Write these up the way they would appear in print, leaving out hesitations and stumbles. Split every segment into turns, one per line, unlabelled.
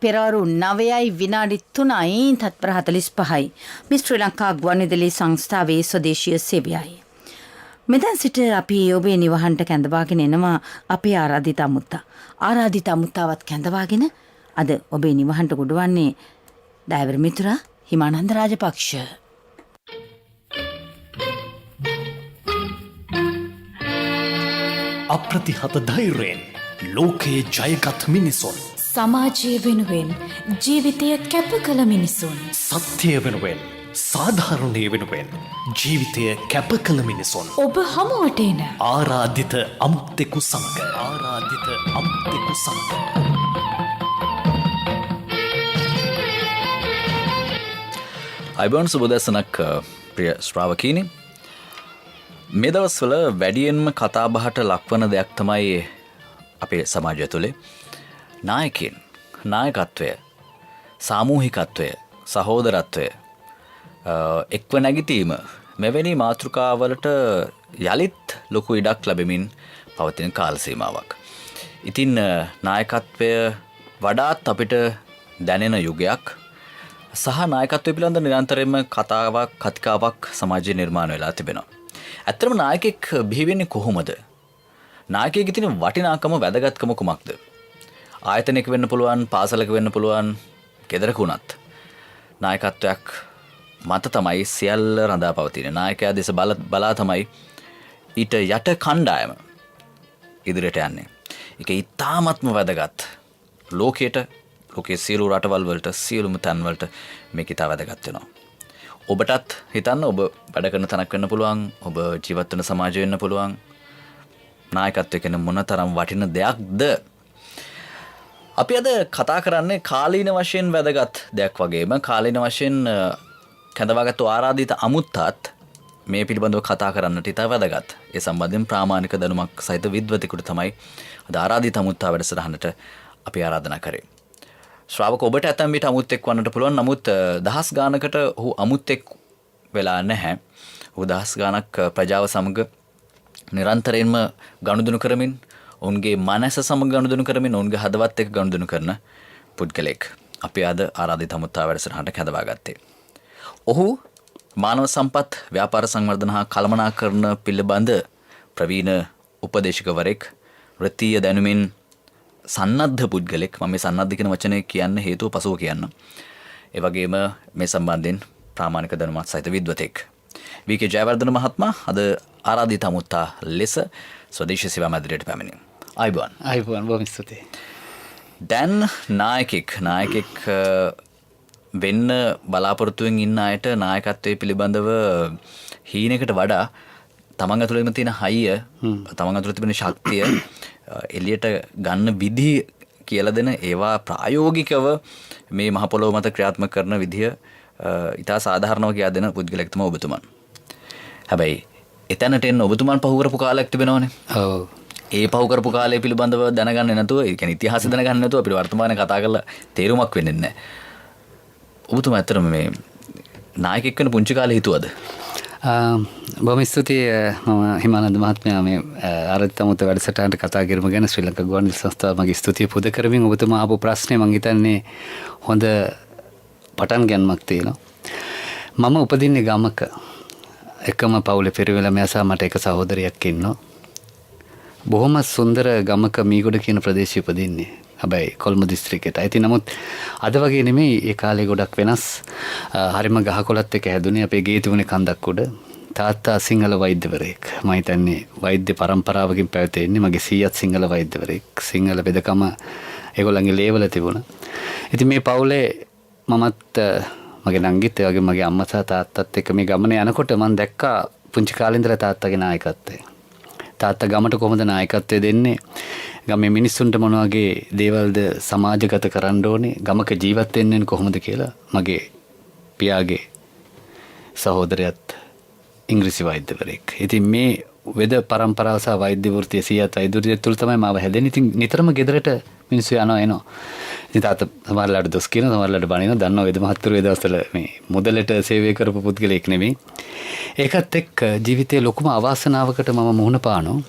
පෙරවරු 9යි විනාඩි 3යි තත්පර 45යි. මේ ශ්‍රී ලංකා ගුවන්විදුලි සංස්ථාවේ ස්වදේශීය සේවයයි. මෙතන සිට අපි ඔබේ නිවහන්ට කැඳවාගෙන එනවා අපේ ආරාධිත අමුත්තා. ආරාධිත අමුත්තාවත් කැඳවාගෙන අද ඔබේ නිවහන්ට ගොඩවන්නේ දයවර මිතුරා හිමානන්ද රාජපක්ෂ.
අප්‍රතිහත ධෛර්යයෙන් ලෝකයේ ජයගත් මිනිසුන්,
සමාජය වෙනුවෙන් ජීවිතය කැප කළ මිනිසුන්,
සත්‍යය වෙනුවෙන් සාධාරණය වෙනුවෙන් ජීවිතය කැප කළ මිනිසුන්
ඔබ හමුවට එන
ආරාධිත අමුත්තෙකු සමග
අයිබෝන් සුබදැසනක් ප්‍රිය ශ්‍රාවකීනි. මේ දවස්වල වැඩියෙන්ම කතාබහට ලක්වන දෙයක් තමයි අපේ සමාජය තුළේ නායකයන්, නායකත්වය, සාමූහිකත්වය, සහෝදරත්වය, එක්ව නැගිටීම මෙවැනි මාතෘකාවලට යළිත් ලොකු ඉඩක් ලැබෙමින් පවතින කාල සීමාවක්. ඉතින් නායකත්වය වඩාත් අපිට දැනෙන යුගයක් සහ නායකත්වය පිළිබඳ නිරන්තරයෙන්ම කතාවක්, කතිකාවක් සමාජයේ නිර්මාණය වෙලා තිබෙනවා. ඇත්තටම නායකෙක් බිහි වෙන්නේ කොහොමද? නායකයෙකුගේ තියෙන වටිනාකම, වැදගත්කම කුමක්ද? ආයතනයක වෙන්න පුළුවන්, පාසලක වෙන්න පුළුවන්, ගෙදරක වුණත් නායකත්වයක් මත තමයි සියල්ල රඳා පවතින්නේ. නායකයා දෙස බලා තමයි ඊට යට කණ්ඩායම ඉදිරියට යන්නේ. ඒක ඉතාමත්ම වැදගත්. ලෝකයේ සියලු රටවල් වලට, සියලුම තැන් වලට මේක ඉතා වැදගත් වෙනවා. ඔබටත් හිතන්න, ඔබ වැඩ කරන තැනක් වෙන්න පුළුවන්, ඔබ ජීවත් වෙන සමාජය වෙන්න පුළුවන්. නායකත්වය කියන්නේ මොන තරම් වටින දෙයක්ද? අපි අද කතා කරන්නේ කාලීන වශයෙන් වැදගත් දෙයක් වගේම කාලීන වශයෙන් කැඳවාගත්තු ආරාධිත අමුත්තාත් මේ පිළිබඳව කතා කරන්නට ඉතා වැදගත්. ඒ සම්බන්ධයෙන් ප්‍රාමාණික දැනුමක් සහිත විද්වතෙකුට තමයි අද ආරාධිත අමුත්තා වැඩසටහනට අපි ආරාධනා කරේ. ශ්‍රාවක ඔබට ඇතැම් විට අමුත්තෙක් වන්නට පුළුවන්. නමුත් දහස් ගානකට ඔහු අමුත්තෙක් වෙලා නැහැ. ඔහු දහස් ගානක් ප්‍රජාව සමග නිරන්තරයෙන්ම ගනුදෙනු කරමින්, ඔවුන්ගේ මනස සමග ගනුදෙනු කරමින්, ඔවුන්ගේ හදවත් එක්ක ගනුදෙනු කරන පුද්ගලෙක් අපි අද ආරාධිත අමුත්තා වැඩසටහනට කැඳවා ගත්තේ. ඔහු මානව සම්පත්, ව්‍යාපාර සංවර්ධන හා කළමනාකරණ පිළිබඳ ප්‍රවීණ උපදේශකවරයෙක්, වෘත්තීය දැනුමින් සන්නද්ධ පුද්ගලෙක්. මම මේ සන්නද්ධ කියන වචනේ කියන්න හේතුව පසුව කියන්න. ඒ වගේම මේ සම්බන්ධයෙන් ප්‍රාමාණික දැනුමක් සහිත විද්වතෙක් වී.කේ. ජයවර්ධන මහත්මයා අද ආරාධිත අමුත්තා ලෙස ස්වදේශීය සේවා මැදිරියට පැමිණි. ආයිබෝන්.
බොහොම ස්තුතියි.
දැන් නායකෙක් වෙන්න බලාපොරොත්තුවෙන් ඉන්න අයට නායකත්වයේ පිළිබඳව හීනකට වඩා තමන් ඇතුළේම තියෙන හයිය, තමන් ඇතුළේ තිබෙන ශක්තිය එළියට ගන්න විදි කියලා දෙන, ඒවා ප්‍රායෝගිකව මේ මහ පොළොව මත ක්‍රියාත්මක කරන විදිය ඉතා සාධාරණව කියා දෙන පුද්ගලෙක් තමයි ඔබතුමන්. හැබැයි එතනට එන්න ඔබතුමන් පහු කරපු කාලයක් තිබෙනවනේ.
ඔව්.
ඒ පහු කරපු කාලය පිළිබඳව දැනගන්නේ නැතුව, ඒ කියන්නේ ඉතිහාසය දැනගන්නේ නැතුව අපිට වර්තමානයේ කතා කරලා තේරුමක් වෙන්නේ නැහැ. ඔබතුමා ඇත්තටම මේ නායකයෙක් වෙන පුංචි කාලේ හිතුවද?
බොහොම ස්තුතියි මම හිමානන්ද මහත්මයා මේ ආරාධිත අමුත්තා වැඩසටහනට කතා කිරීම ගැන ශ්‍රී ලංකා ගුවන්විදුලි සංස්ථාව මගේ ස්තුතිය පුද කරමින් ඔබතුමා ආපු ප්‍රශ්නේ මම හිතන්නේ හොඳ පටන් ගැනීමක් තියෙනවා. මම උපදින්නේ ගමක. එකම පවුලේ පෙරවැල මෙසා මට එක සහෝදරියක් ඉන්නවා. බොහොම සුන්දර ගමක මීගොඩ කියන ප්‍රදේශයේ උපදින්නේ. හැබැයි කොල්ම දිස්ත්‍රික්කයට. ඉතින් නමුත් අද වගේ නෙමෙයි, ඒ කාලේ ගොඩක් වෙනස්. හරිම ගහකොළත් එක හැදුනේ අපේ ගේ තිබුණේ කන්දක් උඩ. තාත්තා සිංහල වෛද්‍යවරයෙක්. මම හිතන්නේ වෛද්‍ය පරම්පරාවකින් පැවතෙන්නේ. මගේ සීයාත් සිංහල වෛද්‍යවරයෙක්. සිංහල බෙදකම ඒගොල්ලන්ගේ ලේවල තිබුණා. ඉතින් මේ පවුලේ මමත් මගේ නංගිත් ඒ වගේ මගේ අම්මා සහ තාත්තත් එක්ක මේ ගමනේ යනකොට මම දැක්කා පුංචි කාලේ ඉඳලා තාත්තගේ නායකත්වය. තාත්තා ගමට කොහොමද නායකත්වය දෙන්නේ? ගමේ මිනිස්සුන්ට මොන වගේ දේවල්ද සමාජගත කරන්න ඕනේ? ගමක ජීවත් වෙන්නේ කොහොමද කියලා මගේ පියාගේ සහෝදරයාත් ඉංග්‍රීසි වෛද්‍යවරයෙක්. ඉතින් මේ වෙද පරම්පරාව සහ වෛද්‍ය වෘත්තිය සියත් වෛද්‍යවෘත්තිය තුළ තමයි මාව හැදෙන්නේ. ඉතින් නිතරම ගෙදරට මිනිස්සු යනවා එනවා. ඉතින් තාත්තා සමහරලාට දොස් කියනවා, සමහරලාට බනිනවා. දන්නවා වේද මහත්තුරු ඒ දවස්වල මේ මුදලට සේවය කරපු පුද්ගලෙක් නෙමෙයි. ඒකත් එක්ක ජීවිතයේ ලොකුම අවාසනාවකට මම මුහුණ පානවා.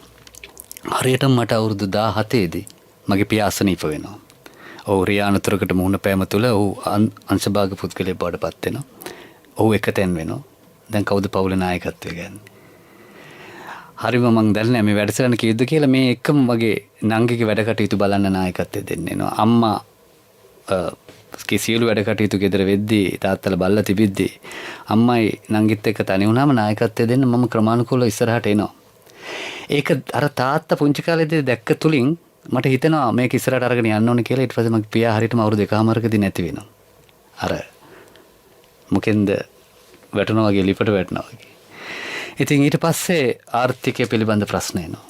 හරියටම මට අවුරුදු 17 දී මගේ පියා අසනීප වෙනවා. ඔහු රියානතුරකට මුහුණ පෑම තුළ ඔහු අංශභාග පුද්ගලයෙක් බවට පත් වෙනවා. ඔහු එකතෙන් වෙනවා. දැන් කවුද පවුලේ නායකත්වය ගන්නේ? හරිම මං දන්නේ මේ වැඩසටහන කීයද කියලා. මේ එකම වගේ නංගිගේ වැඩ කටයුතු බලන්න නායකත්වය දෙන්නේ නෝ. අම්මා සියලු වැඩ කටයුතු ගෙදර වෙද්දී තාත්තලා බල්ලා තිබිද්දී අම්මයි නංගිත් එක්ක තනි වුණාම නායකත්වය දෙන්න මම ක්‍රමානුකූලව ඉස්සරහට එනවා. ඒක අර තාත්තා පුංචි කාලේදී දැක්ක තුලින් මට හිතෙනවා මේක ඉස්සරහට අරගෙන යන්න ඕනේ කියලා. ඊට පස්සේ මගේ පියා හරියටම අවුරුදු 1කමාරකදී නැති වෙනවා. අර මොකෙන්ද වැටෙනවා වගේ ලිපට වැටෙනවා වගේ. ඉතින් ඊට පස්සේ ආර්ථිකය පිළිබඳ ප්‍රශ්න එනවා.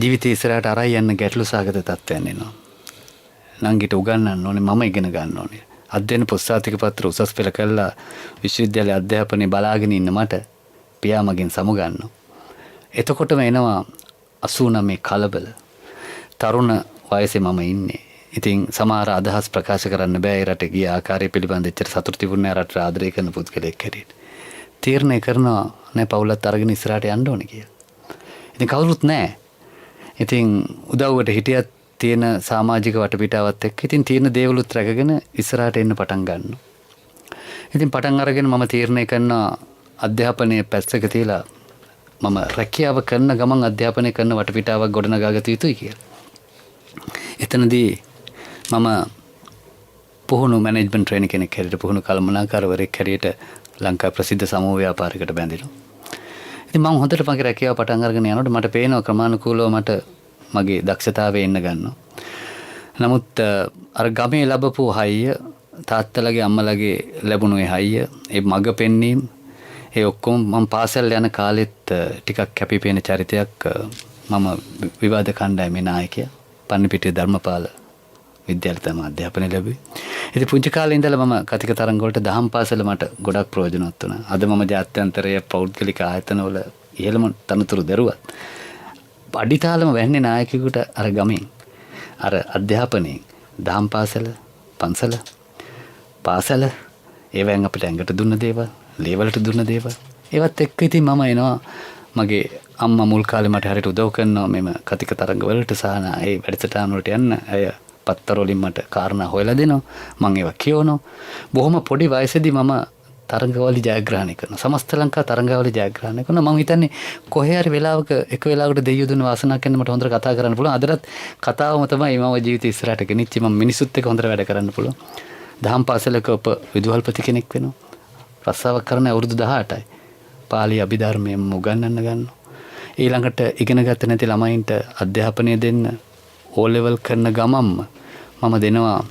ජීවිතය ඉස්සරහට අරයි යන්න ගැටලු සාගත තත්ත්වයන් එනවා. නංගිට උගන්වන්න ඕනේ, මම ඉගෙන ගන්න ඕනේ. අධ්‍යයන පොත්සාතික පත්‍ර උසස් පෙළ කළා විශ්වවිද්‍යාලයේ අධ්‍යාපනයේ බලාගෙන ඉන්න මට පියා මගෙන් සමුගන්නවා. එතකොටම එනවා 89 කලබල. තරුණ වයසේ මම ඉන්නේ. ඉතින් සමහර අදහස් ප්‍රකාශ කරන්න බෑ. ඒ රටේ ගිය ආකාරය පිළිබඳ එච්චර සතුටු තිබුණේ නැහැ. රට ආදරය කරන පුද්ගලෙක් හැටියට. තීරණය කරනවා නෑ පවුලත් අරගෙන ඉස්සරහට යන්න ඕනේ කියලා. ඉතින් කවුරුත් නෑ. ඉතින් උදව්වට හිටියත් තියෙන සමාජික වටපිටාවත් එක්ක ඉතින් තියෙන දේවලුත් රැකගෙන ඉස්සරහට එන්න පටන් ගන්නවා. ඉතින් පටන් අරගෙන මම තීරණය කරනවා අධ්‍යාපනයේ පැත්තක තියලා මම රැකියාව කරන ගමන් අධ්‍යාපනය කරන වටපිටාවක් ගොඩනගා ගත යුතුයි කියලා. එතනදී මම පුහුණු මැනේජ්මන්ට් ට්‍රේනර් කෙනෙක් හැටියට පුහුණු කළමනාකාරවරයෙක් හැටියට ලංකාවේ ප්‍රසිද්ධ සමූහ ව්‍යාපාරයකට බැඳෙනවා. ඉතින් මම හොඳට මගේ රැකියාව පටන් අරගෙන යනකොට මට පේනවා ක්‍රමානුකූලව මට මගේ දක්ෂතාවය එන්න ගන්නවා. නමුත් අර ගමේ ලැබපු හයිය, තාත්තලගේ අම්මලගේ ලැබුණු ඒ හයිය, ඒ මග පෙන්වීම, ඒ ඔක්කොම මම පාසල් යන කාලෙත් ටිකක් කැපිපෙන චරිතයක් මම විවාද කණ්ඩායමේ නායකයා පන්නිපිටිය ධර්මපාල විද්‍යාලයේ තමයි අධ්‍යාපනය ලැබුවේ. ඉතින් පුංචි කාලේ ඉඳලා මම කතික තරංග වලට දහම් පාසල මට ගොඩක් ප්‍රයෝජනවත් වුණා. අද මම ජාත්‍යන්තරයේ පෞද්ගලික ආයතනවල ඉහළම තනතුරු දරුවත්. අඩිතාලම වැන්නේ නායකයෙකුට අර ගමෙන් අර අධ්‍යාපනයේ දහම් පාසල, පන්සල, පාසල ඒවෙන් අපිට ඇඟට දුන්න දේවල්, ලේවලට දුන්න දේවල්. ඒවත් එක්ක ඉතින් මම එනවා මගේ අම්මා මුල් කාලේ මට හරියට උදව් කරනවා මෙම කතික තරංග වලට සහ ඒ වැඩසටහන් වලට යන්න. අය පත්තර වලින් මට කාරණා හොයලා දෙනවා. මම ඒවා කියවනවා. බොහොම පොඩි වයසේදී මම තරංගවල ජයග්‍රහණය කරනවා. සමස්ත ලංකා තරංගවල ජයග්‍රහණය කරනවා. මම හිතන්නේ කොහේ හරි වෙලාවක එක වෙලාවකට දෙයියෝ දුන්න වාසනාවක් වෙන මට හොඳට කතා කරන්න පුළුවන්. අදටත් කතාවම තමයි මම ජීවිතේ ඉස්සරහට ගෙනිච්චි. මම මිනිසුත් එක්ක හොඳට වැඩ කරන්න පුළුවන්. දහම් පාසලක විදුහල්පති කෙනෙක් වෙනවා. රස්සාවක් කරන අවුරුදු 18යි. පාලි අභිධර්මයෙන් උගන්වන්න ගන්නවා. ඊළඟට ඉගෙන ගත්ත නැති ළමයින්ට අධ්‍යාපනය දෙන්න O level කරන ගමම්ම මම දෙනවා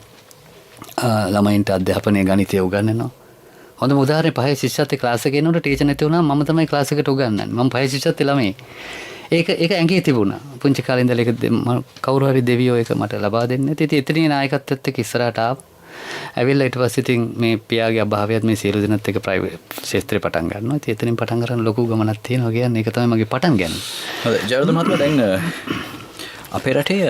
ළමයින්ට අධ්‍යාපනයේ ගණිතය උගන්වනවා. හොඳම උදාහරණය පහේ ශිෂ්‍යත්වයේ ක්ලාස් එකේ යනකොට ටීචර් නැති වුණා මම තමයි ක්ලාස් එකට උගන්වන්නේ. මම පහේ ශිෂ්‍යත්වයේ ළමයි. ඒක ඇඟේ තිබුණා. පුංචි කාලේ ඉඳලා ඒක කවුරු හරි දෙවියෝ ඒක මට ලබා දෙන්නේ. ඉතින් එතනින් නායකත්වයත් එක්ක ඉස්සරහට ආවා. ඇවිල්ලා ඊට පස්සේ ඉතින් මේ පියාගේ අභාවයත් මේ සියලු දෙනාත් එක්ක ප්‍රයිවට් ක්ෂේත්‍රේ පටන් ගන්නවා. ඉතින් එතනින් පටන් ගන්න ලොකු ගමනක් තියෙනවා කියන්නේ ඒක තමයි මගේ පටන් ගන්න.
හොඳයි ජයවර්ධන මහත්මයා දැන් අපේ රටේ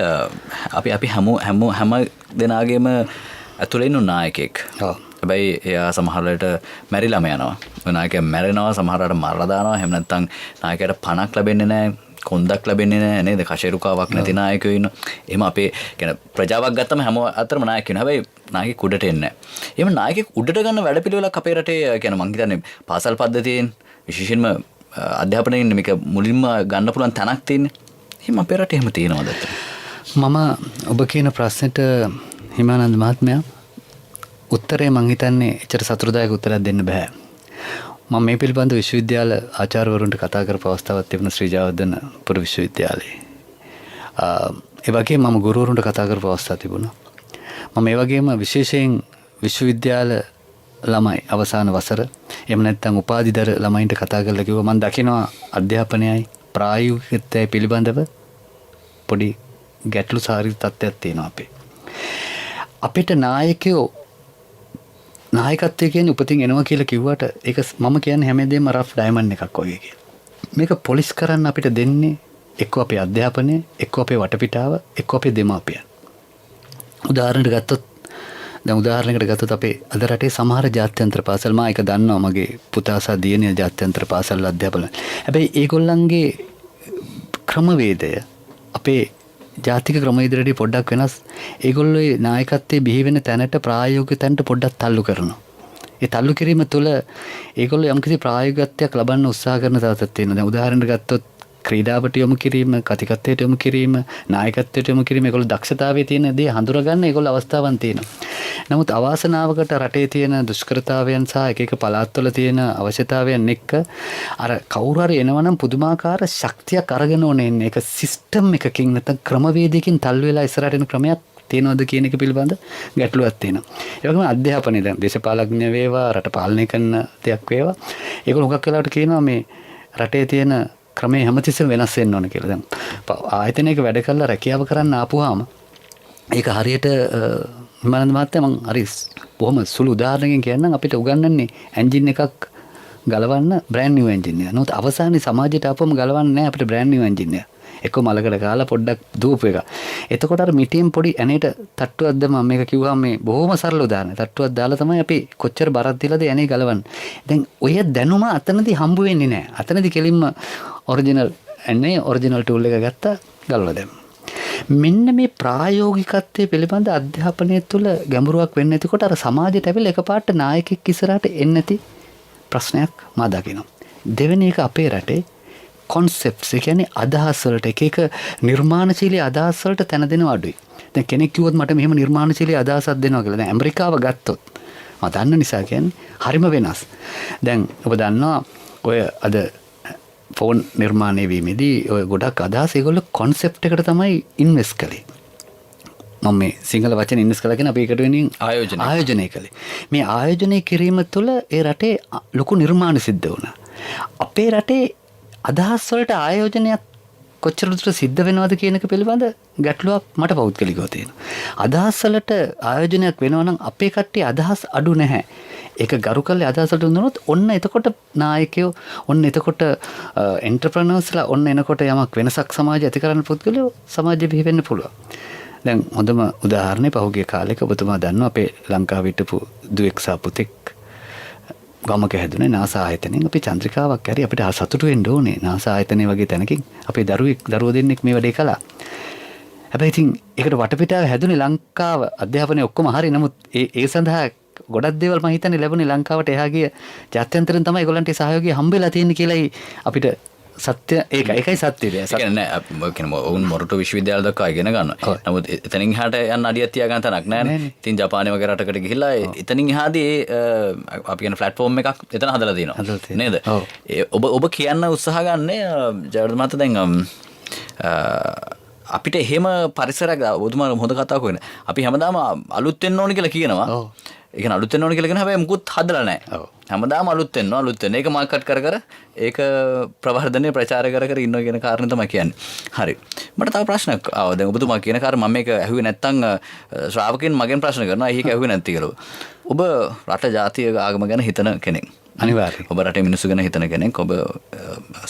අපි හැම දෙනාගේම ඇතුළේ ඉන්න නායකයෙක්.
ඔව්.
හැබැයි එයා සමහරවිට මැරිලාම යනවා. නායකයා මැරෙනවා, සමහරවිට මරලා දානවා. එහෙම නැත්නම් නායකයාට පණක් ලැබෙන්නේ නැහැ, කොන්දක් ලැබෙන්නේ නැහැ නේද? කෂේරුකාවක් නැති නායකයෝ ඉන්න. එහෙම අපේ කියන ප්‍රජාවක් ගත්තම හැම අතරම නායක වෙනවා. හැබැයි නායකයෙක් උඩට එන්නේ නැහැ. එහෙම නායකයෙක් උඩට ගන්න වැඩපිළිවෙලක් අපේ රටේ කියන මං හිතන්නේ පාසල් පද්ධතියෙන් විශේෂයෙන්ම අධ්‍යාපනයෙන් මේක මුලින්ම ගන්න පුළුවන් තැනක් තියෙන්නේ. එහෙම අපේ රටේ එහෙම තියෙනවද?
මම ඔබ කියන ප්‍රශ්නෙට හිමානන්ද මහත්මයා උත්තරේ මං හිතන්නේ එච්චර සතුටුදායක උත්තරයක් දෙන්න බෑ. මම මේ පිළිබඳව විශ්වවිද්‍යාල ආචාර්යවරුන්ට කතා කරපු අවස්ථාවක් තිබුණා ශ්‍රී ජයවර්ධන පුර විශ්වවිද්‍යාලයේ. ඒ වගේම මම ගුරුවරුන්ට කතා කරපු අවස්ථාවක් තිබුණා. මම ඒ වගේම විශේෂයෙන් විශ්වවිද්‍යාල ළමයි අවසාන වසර එහෙම නැත්නම් උපාධිදර ළමයින්ට කතා කරලා කිව්වා මම දකිනවා අධ්‍යාපනයයි ප්‍රායෝගිකත්වය පිළිබඳව පොඩි ගැටලු සාරිත තත්ත්වයක් තියෙනවා අපේ. අපිට නායකත්වය කියන්නේ උපතින් එනවා කියලා කිව්වට ඒක මම කියන්නේ හැමදේම රෆ් ඩයමන්ඩ් එකක් වගේ කියලා. මේක පොලිස් කරන්න අපිට දෙන්නේ එක්ක අපේ අධ්‍යාපනය, එක්ක අපේ වටපිටාව, එක්ක අපේ දෙමාපියන්. උදාහරණයකට ගත්තොත් අපේ අද රටේ සමහර ජාත්‍යන්තර පාසල් මා එක දන්නවා මගේ පුතා සහ දියණිය ජාත්‍යන්තර පාසල් අධ්‍යාපන. හැබැයි ඒගොල්ලන්ගේ ක්‍රමවේදය අපේ ජාතික ක්‍රම ඉදිරියට පොඩ්ඩක් වෙනස්. ඒගොල්ලෝ නායකත්වයේ බිහි වෙන තැනට ප්‍රායෝගික තැනට පොඩ්ඩක් තල්ලු කරනවා. ඒ තල්ලු කිරීම තුළ ඒගොල්ලෝ යම්කිසි ප්‍රායෝගිකත්වයක් ලබන්න උත්සාහ කරන තත්ත්වයක් තියෙනවා. දැන් උදාහරණයක් ගත්තොත් ක්‍රීඩාවට යොමු කිරීම, කතිකත්වයට යොමු කිරීම, නායකත්වයට යොමු කිරීම ඒගොල්ලෝ දක්ෂතාවයේ තියෙන දේ හඳුනගන්න ඒගොල්ලෝ අවස්ථාවන් තියෙනවා. නමුත් අවාසනාවකට රටේ තියෙන දුෂ්කරතාවයන් සහ එක එක පළාත්වල තියෙන අවශ්‍යතාවයන් එක්ක අර කවුරු හරි එනවනම් පුදුමාකාර ශක්තියක් අරගෙන ඕනේ එන්නේ. ඒක සිස්ටම් එකකින් නැත්නම් ක්‍රමවේදයකින් තල්ලු වෙලා ඉස්සරහට එන ක්‍රමයක් තියෙනවද කියන එක පිළිබඳ ගැටලුවක් තියෙනවා. ඒ වගේම අධ්‍යාපනය දැන් දේශපාලඥ වේවා රට පාලනය කරන දෙයක් වේවා ඒගොල්ලෝ හුඟක් වෙලාවට කියනවා මේ රටේ තියෙන ක්‍රමේ හැමතිස්සෙම වෙනස් වෙන්න ඕන කියලා. දැන් ආයතනයක වැඩ කරලා රැකියාව කරන්න ආපුවාම ඒක හරියට හිමානන්ද මහත්තයා මම හරි බොහොම සුළු උදාහරණකින් කියන්නම් අපිට උගන්වන්නේ එන්ජින් එකක් ගලවන්න බ්‍රෑන්ඩ් නිව් එන්ජින් එක. නමුත් අවසානයේ සමාජයට ආපුවම ගලවන්නේ නැහැ අපිට බ්‍රෑන්ඩ් නිව් එන්ජින් එක. එක්ක මලකට කාලා පොඩ්ඩක් දුවපු එක. එතකොට අර මිටියෙන් පොඩි ඇනේට තට්ටුවක් දැම්මම මේක කිව්වම මේ බොහොම සරල උදාහරණයක්. තට්ටුවක් දාලා තමයි අපි කොච්චර බරක් දීලාද ඇනේ ගලවන්නේ. දැන් ඔය දැනුම අතනදී හම්බ වෙන්නේ නැහැ. අතනදී කෙලින්ම ඔරිජිනල් ඇනේ ඔරිජිනල් ටූල් එක ගත්තා ගලවලා දැම්මා. මෙන්න මේ ප්‍රායෝගිකත්වයේ පිළිබඳ අධ්‍යාපනය තුළ ගැඹුරුවක් වෙන්නේ නැතිකොට අර සමාජයට ඇවිල්ලා එකපාරට නායකෙක් ඉස්සරහට එන්නේ නැති ප්‍රශ්නයක් මා දකිනවා. දෙවෙනි එක අපේ රටේ කොන්සෙප්ට්ස් ඒ කියන්නේ අදහස් වලට එක නිර්මාණශීලී අදහස් වලට තැන දෙනවා අඩුයි. දැන් කෙනෙක් කිව්වොත් මට මෙහෙම නිර්මාණශීලී අදහසක් දෙනවා කියලා. දැන් ඇමරිකාව ගත්තොත් මම දන්න නිසා කියන්නේ හරිම වෙනස්. දැන් ඔබ දන්නවා ඔය අද ෆෝන් නිර්මාණය වීමේදී ඔය ගොඩක් අදහස් ඒගොල්ලෝ කොන්සෙප්ට් එකට තමයි ඉන්වෙස්ට් කළේ. මම මේ සිංහල වචන ඉන්වෙස්ට් කළා කියන අපි එකට වෙනින් ආයෝජනය කළේ. මේ ආයෝජනය කිරීම තුළ ඒ රටේ ලොකු නිර්මාණ සිද්ධ වුණා. අපේ රටේ අදහස් වලට ආයෝජනයක් කොච්චර දුරට සිද්ධ වෙනවද කියන එක පිළිබඳ ගැටලුවක් මට පෞද්ගලිකව තියෙනවා. අදහස් වලට ආයෝජනයක් වෙනවා නම් අපේ කට්ටිය අදහස් අඩු නැහැ. ඒක ගරු කරලා අදහස් වලට උනනොත් ඔන්න එතකොට නායකයෝ ඔන්න එතකොට එන්ටර්ප්‍රනර්ස්ලා ඔන්න එනකොට යමක් වෙනසක් සමාජය ඇති කරන්න පුද්ගලයෝ සමාජෙ බිහි වෙන්න පුළුවන්. දැන් හොඳම උදාහරණය පහුගිය කාලෙක ඔබතුමා දන්නවා අපේ ලංකාවේ හිටපු දුවෙක් සහ පුතෙක් ගමක හැදුනේ නාසා ආයතනයෙන්. අපි චන්ද්‍රිකාවක් ඇරි අපිට සතුටු වෙන්න ඕනේ. නාසා ආයතනය වගේ තැනකින් අපේ දරුවෝ දෙන්නෙක් මේ වැඩේ කළා. හැබැයි ඉතින් ඒකට වටපිටාව හැදුනේ ලංකාව අධ්‍යාපනයේ ඔක්කොම හරි. නමුත් ඒ සඳහා ගොඩක් දේවල් මම හිතන්නේ ලැබුණේ ලංකාවට එහා ගිය ජාත්‍යන්තරයෙන් තමයි ඒගොල්ලන්ට සහයෝගය හම්බෙලා තියෙන්නේ කියලායි අපිට සත්‍ය ඒකයි සත්‍යය.
ඒ කියන්නේ ඔවුන් මොරටු විශ්වවිද්‍යාල දක්වා ඉගෙන ගන්නවා. නමුත් එතනින් එහාට යන්න අඩියක් තියාගන්න තැනක් නැහැ. ඉතින් ජපානයේ වගේ රටකට ගිහිල්ලා එතනින් එහාදී අපි කියන ප්ලැට්ෆෝම් එකක් එතන හදලා තියෙනවා. නේද? ඔබ කියන්න උත්සාහ ගන්නේ ජයවර්ධන මහත්තයා දැන් අපිට එහෙම පරිසරයක් ඔබතුමා හොඳ කතාවක් වෙන. අපි හැමදාම අලුත් වෙන්න ඕනේ කියලා කියනවා. ඒ කියන්නේ අලුත් වෙන්න ඕනේ කියලා කියන හැබැයි මුකුත් හදලා නැහැ. හැමදාම අලුත් වෙන්න. ඒක මාකට් කර ඒක ප්‍රවර්ධනය ප්‍රචාර කර ඉන්නවා කියන කාරණේ තමයි කියන්නේ. හරි. මට තව ප්‍රශ්නයක් ආවා. දැන් ඔබතුමා කියන කාරණා මම මේක ඇහුවේ නැත්තම් ශ්‍රාවකයන් මගෙන් ප්‍රශ්න කරනවා. ඒක ඇහුවේ නැති කියලා. ඔබ රට ජාතිය ආගම ගැන හිතන කෙනෙක්.
අනිවාර්යයෙන්.
ඔබ රටේ මිනිස්සු ගැන හිතන කෙනෙක්. ඔබ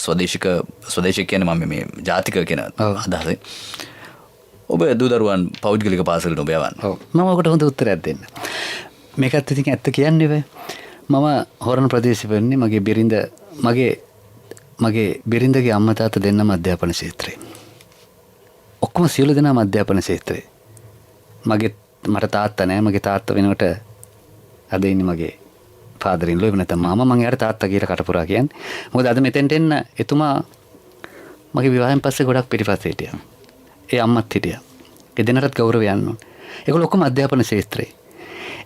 ස්වදේශික කියන්නේ මම මේ ජාතික කියන අදහසෙන්. ඔබ දරුවන් පෞද්ගලික පාසලට ඔබ යවන්න.
ඔව්. මම ඔකට හොඳ උත්තරයක් දෙන්න. මේකත් ඉතින් ඇත්ත කියන්නේ බෑ. මම හොරණ ප්‍රදේශෙ වෙන්නේ මගේ බිරිඳගේ අම්මා තාත්තා දෙන්නම අධ්‍යාපන ක්ෂේත්‍රේ. ඔක්කොම සියලු දෙනාම අධ්‍යාපන ක්ෂේත්‍රේ. මට තාත්තා නෑ. මගේ තාත්තා වෙනකොට අද ඉන්නේ මගේ ෆාදර් ඉන් ලෝ එහෙම නැත්නම් මාමා. මම යාට තාත්තා කියලා කටපුරා කියන්නේ. මොකද අද මෙතෙන්ට එන්න එතුමා මගේ විවාහයෙන් පස්සේ ගොඩක් පිටිපස්සේ හිටියා. ඒ අම්මත් හිටියා. ඒ දෙන්නටත් ගෞරවය යන්න ඕනේ. ඒගොල්ලෝ ඔක්කොම අධ්‍යාපන ක්ෂේත්‍රේ.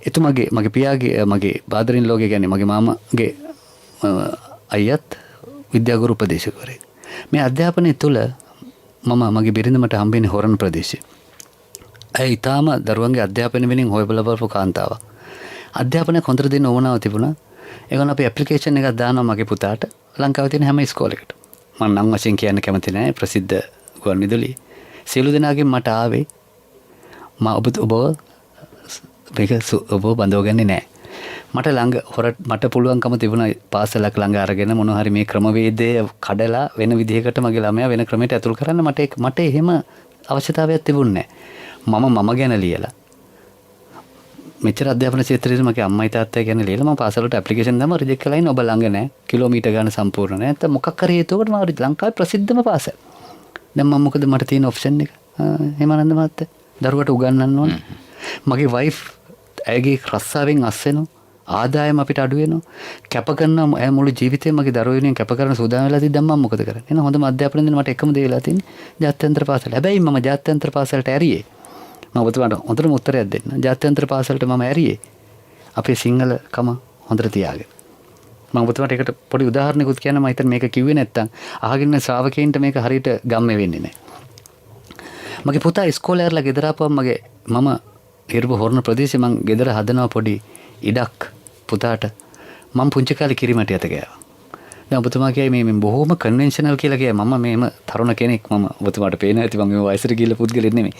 එතුමගේ මගේ පියාගේ මගේ බාදරින් ලෝකේ කියන්නේ මගේ මාමාගේ අයියත් විද්‍යාගුරු උපදේශකවරයෙක්. මේ අධ්‍යාපනය තුළ මගේ බිරිඳ මට හම්බෙන්නේ හොරණ ප්‍රදේශේ. ඇයි ඊටාම දරුවන්ගේ අධ්‍යාපනය වෙනින් හොයබල බලපු කාන්තාවක්. අධ්‍යාපනය හොඳට දෙන්න ඕනාව තිබුණා. ඒගොල්ලෝ අපි ඇප්ලිකේෂන් එකක් දානවා මගේ පුතාට ලංකාවේ තියෙන හැම ඉස්කෝලේකට. මම නම් වශයෙන් කියන්න කැමති නැහැ. ප්‍රසිද්ධ ගුවන්විදුලි සියලු දෙනාගෙන් මට ආවේ ඔබ බඳවගන්නේ නැහැ. මට පුළුවන්කම තිබුණා පාසලක් ළඟ අරගෙන මොනවා හරි මේ ක්‍රමවේදය කඩලා වෙන විදිහකට මගේ ළමයා වෙන ක්‍රමයකට ඇතුල් කරන්න මට එහෙම අවශ්‍යතාවයක් තිබුණේ නැහැ. මම ගැන ලියලා මෙච්චර අධ්‍යාපන ක්ෂේත්‍රයේ මගේ අම්මයි තාත්තයි ගැන ලියලා මම පාසලට ඇප්ලිකේෂන් දාම රිජෙක්ට් කළා ඉන්නේ ඔබ ළඟ නැහැ. කිලෝමීටර් ගාන සම්පූර්ණ නැහැ. නැත්නම් මොකක් හරි හේතුවකට මම ලංකාවේ ප්‍රසිද්ධම පාසල. දැන් මම මොකද මට තියෙන ඔප්ෂන් එක හිමානන්ද මහත්තයා. දරුවට උගන්වන්න ඕනේ. මගේ වයිෆ් ඇයගේ රස්සාවෙන් අස්සෙනවා. ආදායම අපිට අඩු වෙනවා. කැප කරන ඇය මුළු ජීවිතේම මගේ දරුවෝ වෙනුවෙන් කැප කරන සූදානම් වෙලා තියද්දි මම මොකද කරන්නේ? එහෙනම් හොඳම අධ්‍යාපනය දෙන්න මට එකම දේ වෙලා තියෙන්නේ ජාත්‍යන්තර පාසල. හැබැයි මම ජාත්‍යන්තර පාසලට ඇරියේ. මම ඔබතුමාට හොඳටම උත්තරයක් දෙන්න. ජාත්‍යන්තර පාසලට මම ඇරියේ අපේ සිංහලකම හොඳට තියාගෙන. මම ඔබතුමාට ඒකට පොඩි උදාහරණයකුත් කියන්න. මම හිතන්නේ මේක කිව්වේ නැත්තම් අහගෙන ශ්‍රාවකයන්ට මේක හරියට ගම්මේ වෙන්නේ නැහැ. මගේ පුතා ඉස්කෝලේ ඇරලා ගෙදර ආපුවම මම හිරපු හොරණ ප්‍රදේශේ මං ගෙදර හදනවා පොඩි ඉඩක් පුතාට. මම පුංචි කාලේ කිරිමැටි අත ගෑවා. දැන් ඔබතුමා කියයි මේ බොහොම කන්වෙන්ෂනල් කියලා කියයි. මම මේම තරුණ කෙනෙක්. මම ඔබතුමාට පේන ඇති මම මේ වයසට ගිහිල්ලා පුද්ගලෙක් නෙමෙයි.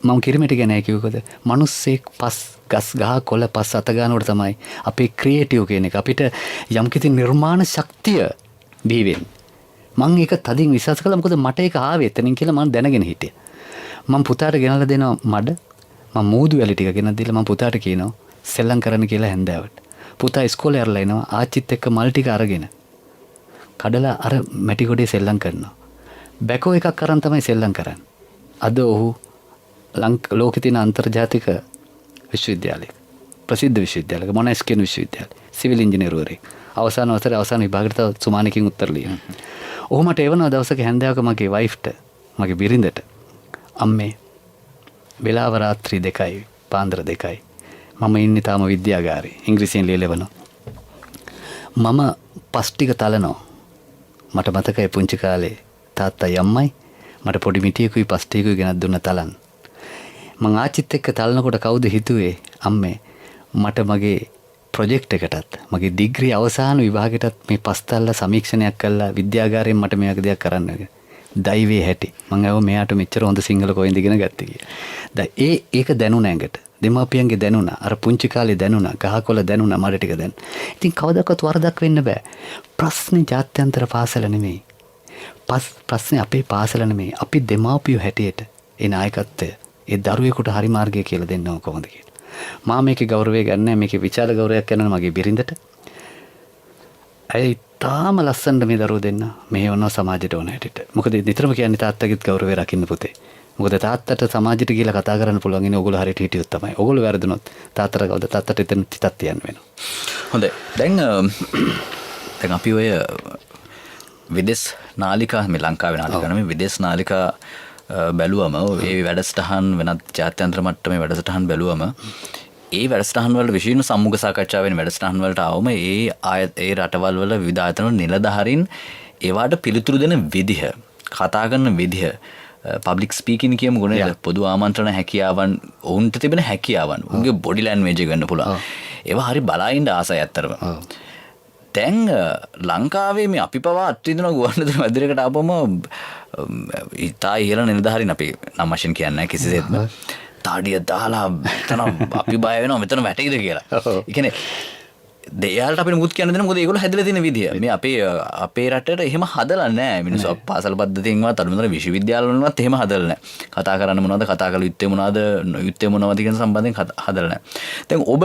මම කිරිමැටි ගැන කිව්වකද මිනිස්සෙක් පස් ගස් ගහ කොළ පස් අත ගන්නකොට තමයි අපේ ක්‍රියේටිව් කියන එක අපිට යම්කිසි නිර්මාණ ශක්තිය බිහි වෙන්නේ. මම ඒක තදින් විශ්වාස කළා. මොකද මට ඒක ආවේ එතනින් කියලා මම දැනගෙන හිටියා. මම පුතාට ගෙනල්ලා දෙනවා මඩ. මම මූදු වැලි ටික ගෙනත් දීලා මම පුතාට කියනවා සෙල්ලම් කරන්න කියලා හැන්දෑවට. පුතා ඉස්කෝලේ ඇරලා එනවා ආච්චිත් එක්ක මල් ටික අරගෙන කඩලා අර මැටි ගොඩේ සෙල්ලම් කරනවා. බැකෝ එකක් අරන් තමයි සෙල්ලම් කරන්නේ. අද ඔහු ලෝකේ තියෙන අන්තර්ජාතික විශ්වවිද්‍යාලයක ප්‍රසිද්ධ විශ්වවිද්‍යාලයක මොනස්කේන් විශ්වවිද්‍යාලය සිවිල් ඉංජිනේරුවරයෙක්. අවසාන වසරේ අවසාන විභාගයට තව සුමානකින් උත්තර ලියන. ඔහු මට එවනවා දවසක හැන්දෑවක මගේ වයිෆ්ට මගේ බිරිඳට අම්මේ වෙලාව රාත්‍රී 2යි පාන්දර 2යි මම ඉන්නේ තාම විද්‍යාගාරේ ඉංග්‍රීසියෙන් ලියලවනවා. මම පස් ටික තලනවා. මට මතකයි පුංචි කාලේ තාත්තයි අම්මයි මට පොඩි මිටියකුයි පස් ටිකකුයි ගෙනත් දුන්න තලන්. මං ආච්චිත් එක්ක තලනකොට කවුද හිතුවේ අම්මේ මට මගේ ප්‍රොජෙක්ට් එකටත් මගේ ඩිග්‍රී අවසාන විභාගෙටත් මේ පස්තල්ලා සමීක්ෂණයක් කළා විද්‍යාගාරයෙන් මට මේ වගේ දෙයක් කරන්න කියලා. දෛවයේ හැටි. මං අහුව මෙයාට මෙච්චර හොඳ සිංහල කොහෙන්ද ඉගෙන ගත්තේ කියලා. දැන් ඒක දැනුණ ඇඟට. දෙමාපියන්ගේ දැනුණා. අර පුංචි කාලේ දැනුණා. ගහකොළ දැනුණා. මඩ ටික දැන්. ඉතින් කවදාකවත් වරදක් වෙන්න බෑ. ප්‍රශ්නේ ජාත්‍යන්තර පාසල නෙමෙයි. ප්‍රශ්නේ අපේ පාසල නෙමෙයි. අපි දෙමාපියෝ හැටියට ඒ නායකත්වය ඒ දරුවෙකුට හරි මාර්ගය කියලා දෙන්නව කොහොමද කියලා. මා මේකේ ගෞරවය ගන්නෑ. මේකේ විචාර ගෞරවයක් කරනවා මගේ බිරිඳට. ඇයි තාම ලස්සනට මේ දරුවෝ දෙන්න මේ වුණා සමාජයට ඕන හැටියට. මොකද නිතරම කියන්නේ තාත්තගෙත් ගෞරවය රකින්න පුතේ. මොකද තාත්තට සමාජයට කියලා කතා කරන්න පුළුවන් ඉන්නේ ඕගොල්ලෝ හරියට හිටියොත් තමයි. ඕගොල්ලෝ වැරදුනොත් තාත්තට කවුද තාත්තට එතන තිතක් තියන්න වෙනවා.
හොඳයි. දැන් අපි ඔය විදේශ නාලිකා මේ ලංකාවේ නාලිකා නෙමෙයි විදේශ නාලිකා බැලුවම ඒ වැඩසටහන් වෙනත් ජාත්‍යන්තර මට්ටමේ වැඩසටහන් බැලුවම ඒ වැඩසටහන් වල විශේෂ සම්මුඛ සාකච්ඡා වෙන වැඩසටහන් වලට ආවම ඒ රටවල් වල විවිධ ආයතන වල නිලධාරීන් ඒවට පිළිතුරු දෙන විදිහ කතා කරන විදිහ පබ්ලික් ස්පීකින් කියමු ගුණය පොදු ආමන්ත්‍රණ හැකියාවන් ඔවුන්ට තිබෙන හැකියාවන් උන්ගේ බොඩි ලැන්ග්වේජ් එක ගන්න පුළුවන් ඒවා හරි බලයින්ද ආසයි ඇත්තරම දැන් ලංකාවේ මේ අපි පවා අත්විඳින ගුවන්විදුලි මැදිරියකට ආපුවම ඉතා ඉහළ නිලධාරීන් අපි නම් වශයෙන් කියන්නේ නැහැ කිසිසේත්ම තාඩිය දාලා එතන අපි බය වෙනවා මෙතන වැටෙයිද කියලා. ඒ කියන්නේ දෙයාලට අපිට මුත් කියන්න දෙන මොකද ඒගොල්ලෝ හැදලා තියෙන විදිය. මේ අපේ රටට එහෙම හදලා නැහැ. මිනිස්සු පාසල් පද්ධතියෙන්වත් අනුමතන විශ්වවිද්‍යාල වලවත් එහෙම හදලා නැහැ. කතා කරන්න මොනවද කතා කළ යුත්තේ මොනවද යුත්තේ මොනවද කියන සම්බන්ධයෙන් හදලා නැහැ. දැන් ඔබ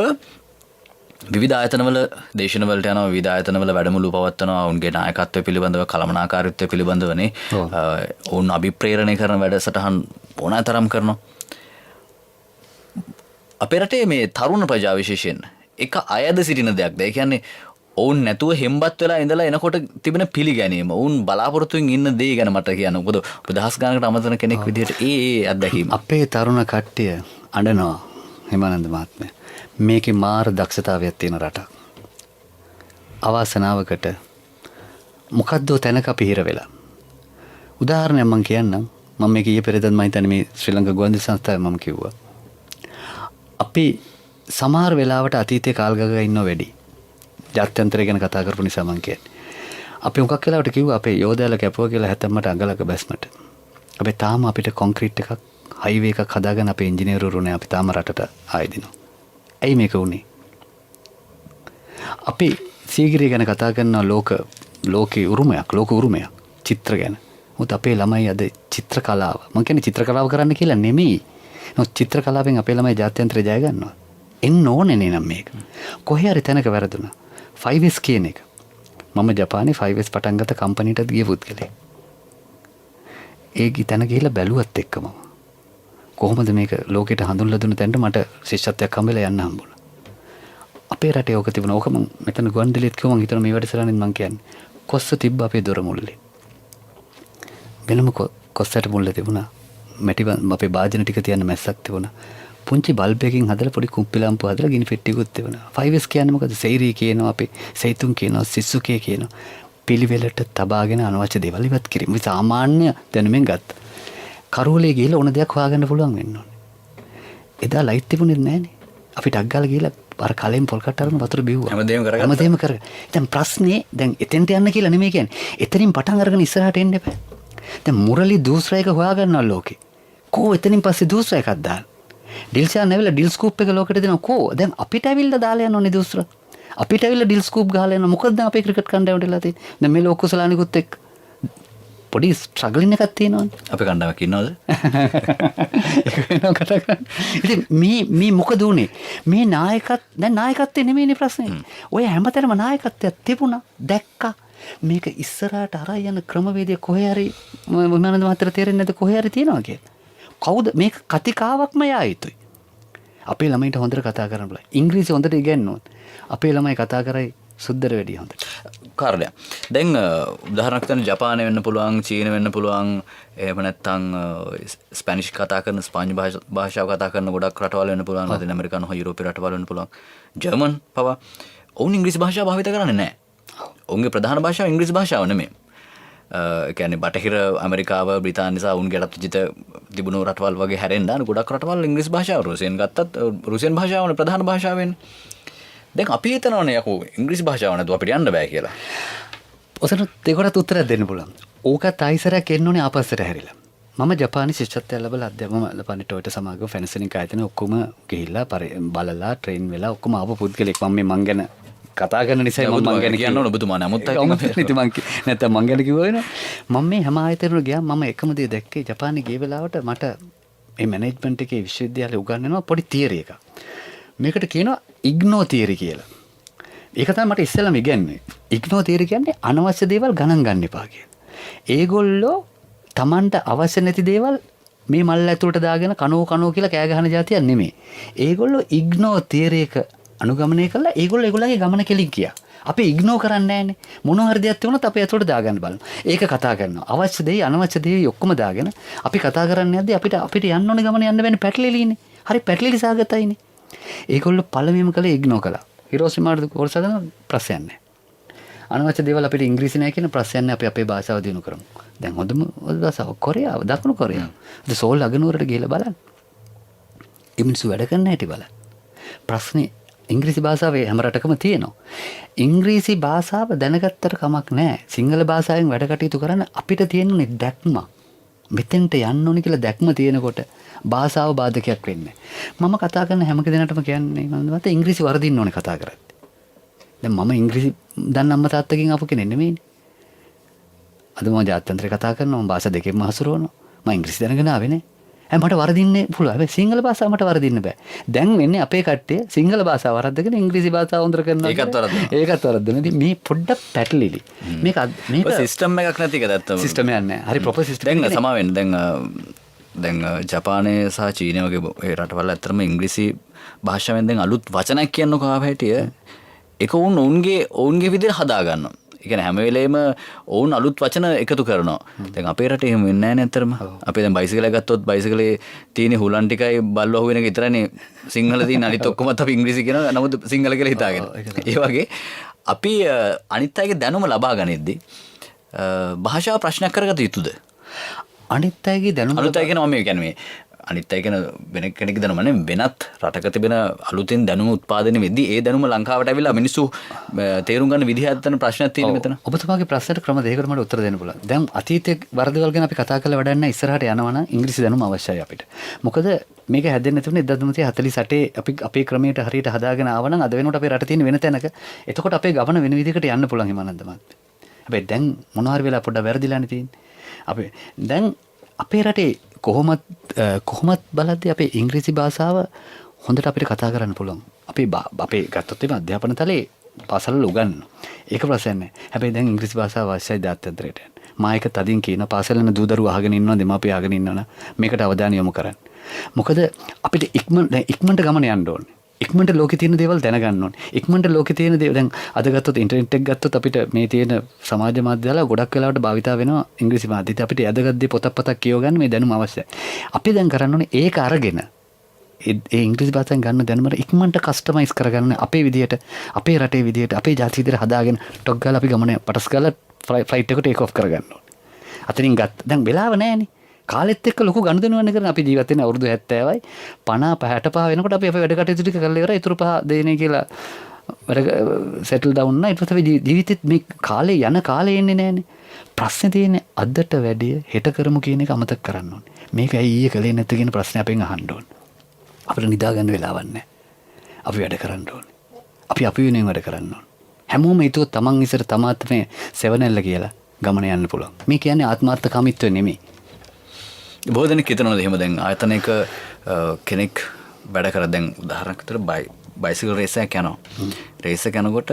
විවිධ ආයතනවල දේශනවලට යනවා විවිධ ආයතනවල වැඩමුළු පවත්වනවා ඔවුන්ගේ නායකත්වය පිළිබඳව කළමනාකාරීත්වය පිළිබඳවනේ ඔවුන් අභිප්‍රේරණය කරන වැඩසටහන් ඕනෑ තරම් කරනවා. අපේ රටේ මේ තරුණ ප්‍රජා විශේෂයෙන් එක අයද සිටින දෙයක්ද? ඒ කියන්නේ ඔවුන් නැතුව හෙම්බත් වෙලා ඉඳලා එනකොට තිබෙන පිළිගැනීම ඔවුන් බලාපොරොත්තුෙන් ඉන්න දේ ගැන මට කියන්න. මොකද ඔබ දහස් ගානකට අමතන කෙනෙක් විදිහට ඒ අත්දැකීම.
අපේ තරුණ කට්ටිය අඬනවා හිමානන්ද මහත්මයා. මේකේ මාර දක්ෂතාවයක් තියෙන රටක්. අවාසනාවකට මොකද්ද තැනක අපි හිර වෙලා. උදාහරණයක් මම කියන්නම්. මම මේක ඊයේ පෙරේදත් මම හිතන්නේ මේ ශ්‍රී ලංකා ගුවන්විදුලි සංස්ථාවේ මම කිව්වා. අපි සමහර වෙලාවට අතීතයේ කාල්ගග ඉන්නව වැඩි. ජාත්‍යන්තරය ගැන කතා කරපු නිසා මම කියන්නේ. අපි මොකක් වෙලාවට කිව්වා අපේ යෝධයාලා කැපුවා කියලා 70ට අඟලක බැස්මට. අපි තාම අපිට කොන්ක්‍රීට් එකක් හයිවේ එකක් හදාගෙන අපේ ඉංජිනේරුවරු නේ අපි තාම රටට ආයදිනවා. ඇයි මේක වුනේ? අපි සීගිරිය ගැන කතා කරන ලෝක උරුමයක් චිත්‍ර ගැන. මොකද අපේ ළමයි අද චිත්‍ර කලාව. මම කියන්නේ චිත්‍ර කලාව කරන්න කියලා නෙමෙයි. නමුත් චිත්‍ර කලාවෙන් අපේ ළමයි ජාත්‍යන්තරය ජය ගන්නවා. එන්න ඕනේ නේ නම් මේක. කොහේ හරි තැනක වැරදුනා. 5S කියන එක. මම ජපානයේ 5S පටන් ගත්ත කම්පැනිටත් ගිය පුද්ගලෙක්. ඒ තැන ගිහිල්ලා බැලුවත් එක්කම කොහොමද මේක ලෝකෙට හඳුන්ලා දුන්න තැනට මට ශිෂ්‍යත්වයක් හම්බෙලා යන්න හම්බුණා. අපේ රටේ ඕක තිබුණා. ඕක මම මෙතන ගුවන්විදුලියත් කිව්වා මම හිතනවා මේ වැඩසටහනෙන් මම කියන්නේ. කොස්ස තිබ්බ අපේ දොර මුල්ලේ. වෙනම කොස්සට මුල්ලේ තිබුණා. මැටි අපේ භාජන ටික තියන්න මැස්සක් තිබුණා. පුංචි බල්බ් එකකින් හදලා පොඩි කුප්පි ලාම්පුව හදලා ගිනි පෙට්ටියකුත් තිබුණා. 5S කියන්නේ මොකද? සෙයිරි කියනවා අපි, සෙයිතුන් කියනවා, සිස්සුකේ කියනවා. පිළිවෙලට තබාගෙන අනවශ්‍ය දේවල් ඉවත් කිරීම. මේ සාමාන්‍ය දැනුමෙන් ගත්තා. කරෝලේ ගිහලා ඕන දෙයක් හොයාගන්න පුළුවන් වෙන්න ඕනේ. එදා ලයිට් තිබුණේ නැහනේ. අපි ටක් ගාලා ගිහලා අර කලෙන් පොල් කට් අරගෙන වතුර බිව්වා. හැමදේම කරගත්තා. දැන් ප්‍රශ්නේ දැන් එතෙන්ට යන්න කියලා නෙමෙයි කියන්නේ. එතනින් පටන් අරගෙන ඉස්සරහට එන්න එපා. දැන් මුරලි දූස්රයක හොයාගන්නවා ලෝකේ. කෝ එතනින් පස්සේ දූස්රයකක් දාන්න. ඩිල්ෂාන් ඇවිල්ලා ඩිල් ස්කූප් එක ලෝකෙට දෙනවා. කෝ දැන් අපිට ඇවිල්ලා දාලා යන්න ඕනේ දූස්ර. අපිට ඇවිල්ලා ඩිල් ස්කූප් ගහලා යනවා. මොකද දැන් අපේ ක්‍රිකට් කණ්ඩායමට වෙලා තියෙන්නේ. දැන් මේ ලෝකුසලානිකුත් එක්ක පොඩි ස්ට්‍රගලින් එකක් තියෙනවනේ.
අපේ කණ්ඩායමක් ඉන්නවද?
ඒක වෙනවා කතා කරන්නේ. ඉතින් මේ මොකද උනේ? මේ නායකත්වයේ නෙමෙයිනේ ප්‍රශ්නේ. ඔය හැමතැනම නායකත්වයක් තිබුණා. දැක්කා. මේක ඉස්සරහට අරන් යන ක්‍රමවේදය කොහේ හරි මනද මාතර තේරෙන්නේ නැද්ද කොහේ හරි තියෙනවා කියලා. කවුද මේක කතිකාවක්ම යා යුතුයි. අපේ ළමයින්ට හොඳට කතා කරන්න බෑ. ඉංග්‍රීසි හොඳට ඉගෙනනොත් අපේ ළමයි කතා කරයි සුද්දර වැඩි හොඳට.
කාර්යය. දැන් උදාහරණයක් ගන්න ජපානය වෙන්න පුළුවන්, චීන වෙන්න පුළුවන්, එහෙම නැත්නම් ස්පැනිෂ් කතා කරන, ස්පාඤ්ඤ භාෂාව කතා කරන ගොඩක් රටවල් වෙන්න පුළුවන්. නැත්නම් ඇමරිකානු හෝ යුරෝපීය රටවල් වෙන්න පුළුවන්. ජර්මන් පවා ඔවුන් ඉංග්‍රීසි භාෂාව භාවිත කරන්නේ නැහැ. ඔවුන්ගේ ප්‍රධාන භාෂාව ඉංග්‍රීසි භාෂාව නෙමෙයි. කියන්නේ බටහිර ඇමරිකාව, බ්‍රිතාන්‍ය නිසා ඔවුන්ගේ රටවිජිත තිබුණු රටවල් වගේ හැරෙන්න ගොඩක් රටවල් ඉංග්‍රීසි භාෂාව රුසියන් ගත්තත් රුසියන් භාෂාවනේ ප්‍රධාන භාෂාව වෙන්නේ. දැන් අපි හිතනවනේ යකෝ ඉංග්‍රීසි භාෂාව නැතුව අපිට යන්න බෑ කියලා.
ඔතන දෙකොටත් උත්තරයක් දෙන්න පුළුවන්. ඕකත් ආයිසරයක් එන්න ඕනේ ආපස්සට හැරිලා. මම ජපානයේ ශිෂ්‍යත්වය ලැබලා අධ්‍යාපන ලබන්නේ ටොයෝටා සමාගම ෆැනසනින් කායතන ඔක්කොම ගිහිල්ලා බලලා ට්‍රේන් වෙලා ඔක්කොම ආපු පුද්ගලෙක් මම ගැන කතා කරන නිසා මම ගැන කියන්න ඕන ඔබතුමා නමුත් නැත්නම් මං ගැන කිව්වා වෙනවා. මම මේ හැම ආයතනෙට ගියා මම එකම දේ දැක්කේ ජපානයේ ගිය වෙලාවට මට මේ මැනේජ්මන්ට් එකේ විශ්වවිද්‍යාලේ උගන්වනවා පොඩි තියරි එකක්. මේකට කියනවා ඉග්නෝ තියරි කියලා. ඒක තමයි මට ඉස්සෙල්ලාම ඉගෙනන්නේ. ඉග්නෝ තියරි කියන්නේ අනවශ්‍ය දේවල් ගණන් ගන්න එපා කියලා. ඒගොල්ලෝ Tamanට අවශ්‍ය නැති දේවල් මේ මල්ල ඇතුළට දාගෙන කනෝ කියලා කෑ ගහන જાතියක් නෙමෙයි. ඒගොල්ලෝ ඉග්නෝ තියරි එක අනුගමනය කළා ඒගොල්ලෝගේ ගමන කෙලින් ගියා. අපි ඉග්නෝ කරන්නේ නැහැනේ. මොන හරි දෙයක් තිබුණොත් අපි ඇතුළට දාගන්න බලමු. ඒක කතා කරනවා. අවශ්‍ය දේ අනවශ්‍ය දේ ඔක්කොම දාගෙන අපි කතා කරන්නේ නැද්ද අපිට යන්න ඕනේ ගමන යන්න බෑනේ පැටලිලිනේ. හරි පැටලිලි සාගතයිනේ. ඒගොල්ලෝ පළවෙනිම කළේ ඉග්නෝ කළා. හිරෝෂිමාට කොරසගෙන ප්‍රශ්නයක් නැහැ. අනවශ්‍ය දේවල් අපිට ඉංග්‍රීසි නැහැ කියන ප්‍රශ්නයක් නැහැ. අපි අපේ භාෂාව දිනු කරමු. දැන් හොඳම භාෂාව කොරියාව, දකුණු කොරියාව. අද සෝල් අගනුවරට ගිහලා බලන්න. ඒ මිනිස්සු වැඩ කරන්න හැටි බලන්න. ප්‍රශ්නේ ඉංග්‍රීසි භාෂාවේ හැම රටකම තියෙනවා. ඉංග්‍රීසි භාෂාව දැනගත්තට කමක් නැහැ. සිංහල භාෂාවෙන් වැඩ කටයුතු කරන්න අපිට තියෙනුනේ දැක්ම. මෙතෙන්ට යන්න ඕනේ කියලා දැක්ම තියෙනකොට භාෂාව බාධකයක් වෙන්නේ. මම කතා කරන හැම කෙනාටම කියන්නේ මම ඉංග්‍රීසි වර්ධින්න ඕනේ කතා කරද්දී. දැන් මම ඉංග්‍රීසි දන්න අම්මා තාත්තගෙන් ආපු කෙනෙක් නෙමෙයිනේ. අද මම ජාත්‍යන්තරේ කතා කරනවා මම භාෂා දෙකෙන්ම හසුරවනවා. මම ඉංග්‍රීසි දැනගෙන ආවේ නේ. මට වරදින්නේ පුළුවන්. හැබැයි සිංහල භාෂාව මට වරදින්න බෑ. දැන් වෙන්නේ අපේ කට්ටිය සිංහල භාෂාව වරද්දගෙන ඉංග්‍රීසි භාෂාව හොඳට කරනවා. ඒකත් වරද්දනවා. ඉතින් මේ පොඩ්ඩක් පැටලිලි. මේක
සිස්ටම් එකක් නැති එක දැත්තම.
සිස්ටම් එකක් නැහැ. හරි ප්‍රොපර් සිස්ටම්
දැන් සමා වෙන්න දැන් ජපානය සහ චීනය වගේ රටවල් ඇත්තටම ඉංග්‍රීසි භාෂාවෙන් දැන් අලුත් වචනයක් කියන්නකෝ ආව හැටිය ඒක ඔවුන්ගේ විදිහට හදා ගන්නවා. ඒ කියන්නේ හැම වෙලේම ඔවුන් අලුත් වචන එකතු කරනවා. දැන් අපේ රටේ එහෙම වෙන්නේ නැහැ නේ අතරම. අපි දැන් බයිසිකලයක් ගත්තොත් බයිසිකලේ තියෙන හුලන් ටිකයි බල්ලෝ හුවෙන එක විතරනේ සිංහල තියෙන අනිත් ඔක්කොමත් අපි ඉංග්‍රීසි කියනවා. නමුත් සිංහල කියලා හිතාගෙන. ඒ වගේ අපි අනිත් අයගේ දැනුම ලබා ගනිද්දී භාෂාව ප්‍රශ්නයක් කරගත යුතුද?
අනිත් අයගේ දැනුම
අලුත් අය කියනවා මේ කියන්නේ අනිත් අය කියන වෙන කෙනෙක් දැනුම නෙමෙයි වෙනත් රටක තිබෙන අලුතෙන් දැනුම උත්පාදනය වෙද්දී ඒ දැනුම ලංකාවට ඇවිල්ලා මිනිස්සු තේරුම් ගන්න විදිහ හදන ප්‍රශ්නයක් තියෙන මෙතන.
ඔබතුමාගේ ප්‍රශ්නට ක්‍රම දෙකකට මට උත්තර දෙන්න පුළුවන්. දැන් අතීතයේ වරදවල් ගැන අපි කතා කරලා වැඩක් නැහැ. ඉස්සරහට යනවා නම් ඉංග්‍රීසි දැනුම අවශ්‍යයි අපිට. මොකද මේක හැදෙන්න තිබුණේ 1948 අපි අපේ ක්‍රමයට හරියට හදාගෙන ආව නම් අද වෙනකොට අපේ රට තියෙන වෙන තැනක. එතකොට අපේ ගමන වෙන විදිහකට යන්න පුළුවන් හිමානන්ද මහත්මයා. හැබැයි දැන් මොනවා හරි වෙලා පොඩ්ඩක් වැරදිලානේ තියෙන්නේ. අපි දැන් අපේ රටේ කොහොමත් බලද්දී අපේ ඉංග්‍රීසි භාෂාව හොඳට අපිට කතා කරන්න පුළුවන්. අපේ ගත්තොත් එimhe අධ්‍යාපන තලයේ පාසල්වල උගන්වනවා. ඒක ප්‍රශ්නයක් නෑ. හැබැයි දැන් ඉංග්‍රීසි භාෂාව අවශ්‍යයි ජාත්‍යන්තරයට. මා එක තදින් කියන පාසල් යන දූ දරුවෝ අහගෙන ඉන්නවා දෙමාපියෝ අහගෙන ඉන්නවනම් මේකට අවධානය යොමු කරන්න. මොකද අපිට ඉක්මනට ගමන යන්න ඕනේ. ඉක්මනට ලෝකේ තියෙන දේවල් දැනගන්න ඕනේ. ඉක්මනට ලෝකේ තියෙන දේ දැන් අද ගත්තොත් ඉන්ටර්නෙට් එක ගත්තොත් අපිට මේ තියෙන සමාජ මාධ්‍යවල ගොඩක් වෙලාවට භාවිතා වෙනවා ඉංග්‍රීසි මාධ්‍ය. ඉතින් අපිට යදගත් දේ පොතක් කියව ගන්න මේ දැනුම අවශ්‍යයි. අපි දැන් කරන්න ඕනේ ඒක අරගෙන ඒ ඉංග්‍රීසි භාෂාවෙන් ගන්න දැනුමට ඉක්මනට කස්ටමයිස් කරගන්න අපේ විදියට අපේ රටේ විදියට අපේ ජාතිය විදියට හදාගෙන ටොක් ගාලා අපි ගමන පටස් ගාලා ෆ්ලයිට් එක ටේක් ඔෆ් කරගන්න ඕනේ. අතනින් ගත්ත දැන් වෙලාව නැහැනේ. කාලෙත් එක්ක ලොකු ගනුදෙනුවන්නේ කරන අපි ජීවත් වෙන අවුරුදු 70යි 50 65 වෙනකොට අපි අපේ වැඩ කටයුතු ටික කරලා ඉවරයි. ඊටු පහ දෙන්නේ කියලා වැඩ සෙටල් ඩවුන් නා. ඊට පස්සේ ජීවිතෙත් මේ කාලේ යන කාලේ එන්නේ නැහනේ. ප්‍රශ්නේ තියෙන්නේ අදට වැඩිය හෙට කරමු කියන එක අමතක කරන්න ඕනේ. මේක ඇයි ඊයේ කලේ නැත්te කියන ප්‍රශ්නේ අපෙන් අහන්න ඕනේ. අපිට නිදා ගන්න වෙලාවක් නැහැ. අපි වැඩ කරන්න ඕනේ. අපි වෙනුවෙන් වැඩ කරන්න ඕනේ. හැමෝම හිතුවොත් තමන් ඉස්සර තමාත් මේ සෙවණැල්ල කියලා ගමන යන්න පුළුවන්. මේ කියන්නේ ආත්මාර්ථකාමීත්වය නෙමෙයි.
බොහෝ දෙනෙක් හිතනවාද එහෙම දැන් ආයතනයක කෙනෙක් වැඩ කර දැන් උදාහරණයක් විතර බයිසිකල් රේස් එකක් යනවා. රේස් එක යනකොට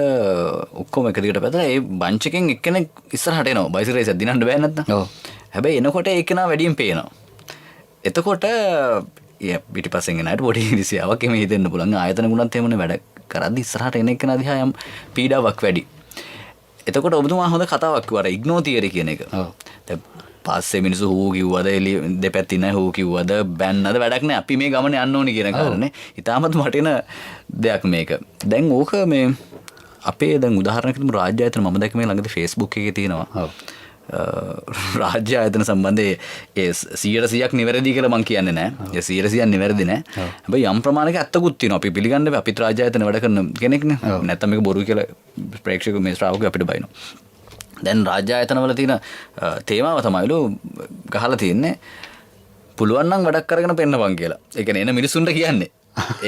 ඔක්කොම එක දිගට පැදලා ඒ බන්ච් එකෙන් එක්කෙනෙක් ඉස්සරහට එනවා. බයිසිකල් රේස් එක දිනන්න බෑ නැත්නම්. ඔව්. හැබැයි එනකොට ඒකෙනා වැඩියෙන් පේනවා. එතකොට පිටිපස්සෙන් එන අයට පොඩි ඉරිසියාවක් එමේ හිතෙන්න පුළුවන්. ආයතන ගුණත් එහෙමනේ වැඩ කරද්දි ඉස්සරහට එන එක්කෙනා දිහා යම් පීඩාවක් වැඩි. එතකොට ඔබතුමා හොඳ කතාවක් කිව්වා. ඉග්නෝ තියරි කියන එක. ඔව්. දැන් පස්සේ මිනිස්සු හූ කිව්වද දෙපැත්තින් නැහැ හූ කිව්වද බැන්නද වැඩක් නැහැ. අපි මේ ගමන යන්න ඕනි කියන කාරණේ. ඊටමත් වටින දෙයක් මේක. දැන් ඕක මේ අපේ දැන් උදාහරණයක් විදිහට රාජ්‍ය ආයතන මම දැක්ක මේ ළඟදී Facebook එකේ තියෙනවා. ඔව්. රාජ්‍ය ආයතන සම්බන්ධයේ ඒ 100% නිවැරදි කියලා මම කියන්නේ නැහැ. ඒ 100% නිවැරදි නැහැ. හැබැයි යම් ප්‍රමාණයක ඇත්තකුත් තියෙනවා. අපි පිළිගන්න බෑ. අපිත් රාජ්‍ය ආයතන වැඩ කරන කෙනෙක්නේ. නැත්තම් මේක බොරු කියලා ප්‍රේක්ෂක මේ ශ්‍රාවකයෝ අපිට බයිනවා. දැන් රාජ්‍ය ආයතනවල තියෙන තේමාව තමයිලු ගහලා තියෙන්නේ පුළුවන් නම් වැඩක් කරගෙන පෙන්නපන් කියලා. ඒ කියන්නේ එන මිනිසුන්ට කියන්නේ.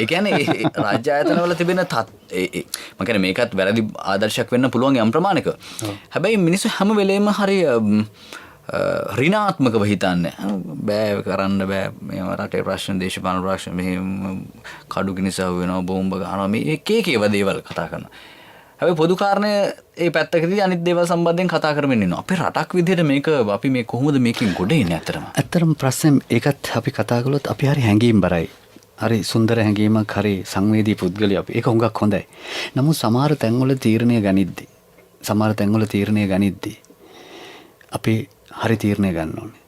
ඒ කියන්නේ රාජ්‍ය ආයතනවල තිබෙන මම කියන්නේ මේකත් වැරදි ආදර්ශයක් වෙන්න පුළුවන් යම් ප්‍රමාණයක. හැබැයි මිනිස්සු හැම වෙලේම හරි ඍණාත්මකව හිතන්නේ. බෑ කරන්න බෑ. මේ රටේ ප්‍රශ්න දේශපාලන ප්‍රශ්න මෙහෙම කඩු කිනිසාව වෙනවා බෝම්බ ගහනවා මේ එක ඒවා දේවල් කතා කරනවා. හැබැයි පොදු කාරණය ඒ පැත්තකදී අනිත් දේවල් සම්බන්ධයෙන් කතා කරමින් ඉන්නවා. අපේ රටක් විදිහට මේක අපි මේ කොහොමද මේකෙන් ගොඩ එන්නේ අතරම?
ඇත්තටම ප්‍රශ්නේ ඒකත් අපි කතා කළොත් අපි හරි හැංගීම් බරයි. හරි සුන්දර හැඟීමක් හරි සංවේදී පුද්ගලයා අපි. ඒක හුඟක් හොඳයි. නමුත් සමහර තැන්වල තීරණය ගනිද්දී අපි හරි තීරණය ගන්න ඕනේ.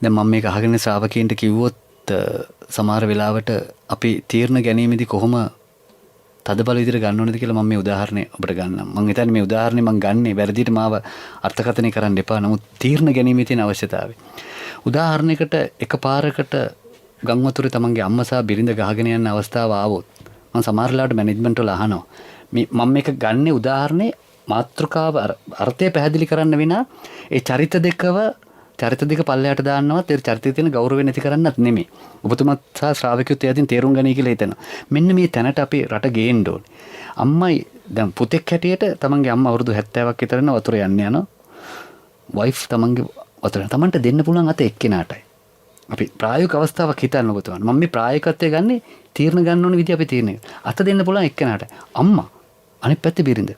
දැන් මම මේක අහගෙන ශ්‍රාවකයන්ට කිව්වොත් සමහර වෙලාවට අපි තීරණ ගැනීමේදී කොහොම තදබල විදිහට ගන්න ඕනේද කියලා මම මේ උදාහරණය ඔබට ගන්නම්. මම හිතන්නේ මේ උදාහරණය මම ගන්නේ වැරදියට මාව අර්ථකථනය කරන්න එපා. නමුත් තීරණ ගැනීමේ තියෙන අවශ්‍යතාවය. උදාහරණයකට එකපාරකට ගම් වතුරේ තමන්ගේ අම්මා සහ බිරිඳ ගහගෙන යන අවස්ථාව ආවොත් මම සමහර වෙලාවට මැනේජ්මන්ට් වල අහනවා. මම මේක ගන්නේ උදාහරණේ මාතෘකාව අර්ථය පැහැදිලි කරන්න විනා ඒ චරිත දෙක පල්ලයට දාන්නවත් ඒ චරිතයේ තියෙන ගෞරවය නැති කරන්නත් නෙමෙයි. ඔබතුමත් සහ ශ්‍රාවකයොත් එයාදින් තේරුම් ගනී කියලා හිතනවා. මෙන්න මේ තැනට අපි රට ගේන්න ඕනේ. අම්මයි දැන් පුතෙක් හැටියට තමන්ගේ අම්මා අවුරුදු 70ක් විතර යන වතුර යනවා. වයිෆ් තමන්ගේ වතුර තමන්ට දෙන්න පුළුවන් අත එක්කෙනාටයි. අපි ප්‍රායෝගික අවස්ථාවක් හිතන්න ඔබතුමා. මම මේ ප්‍රායෝගිකත්වය ගන්නේ තීරණ ගන්න ඕන විදිහ අපි තීරණය. අත දෙන්න පුළුවන් එක්කෙනාට. අම්මා අනිත් පැත්තේ බිරිඳ.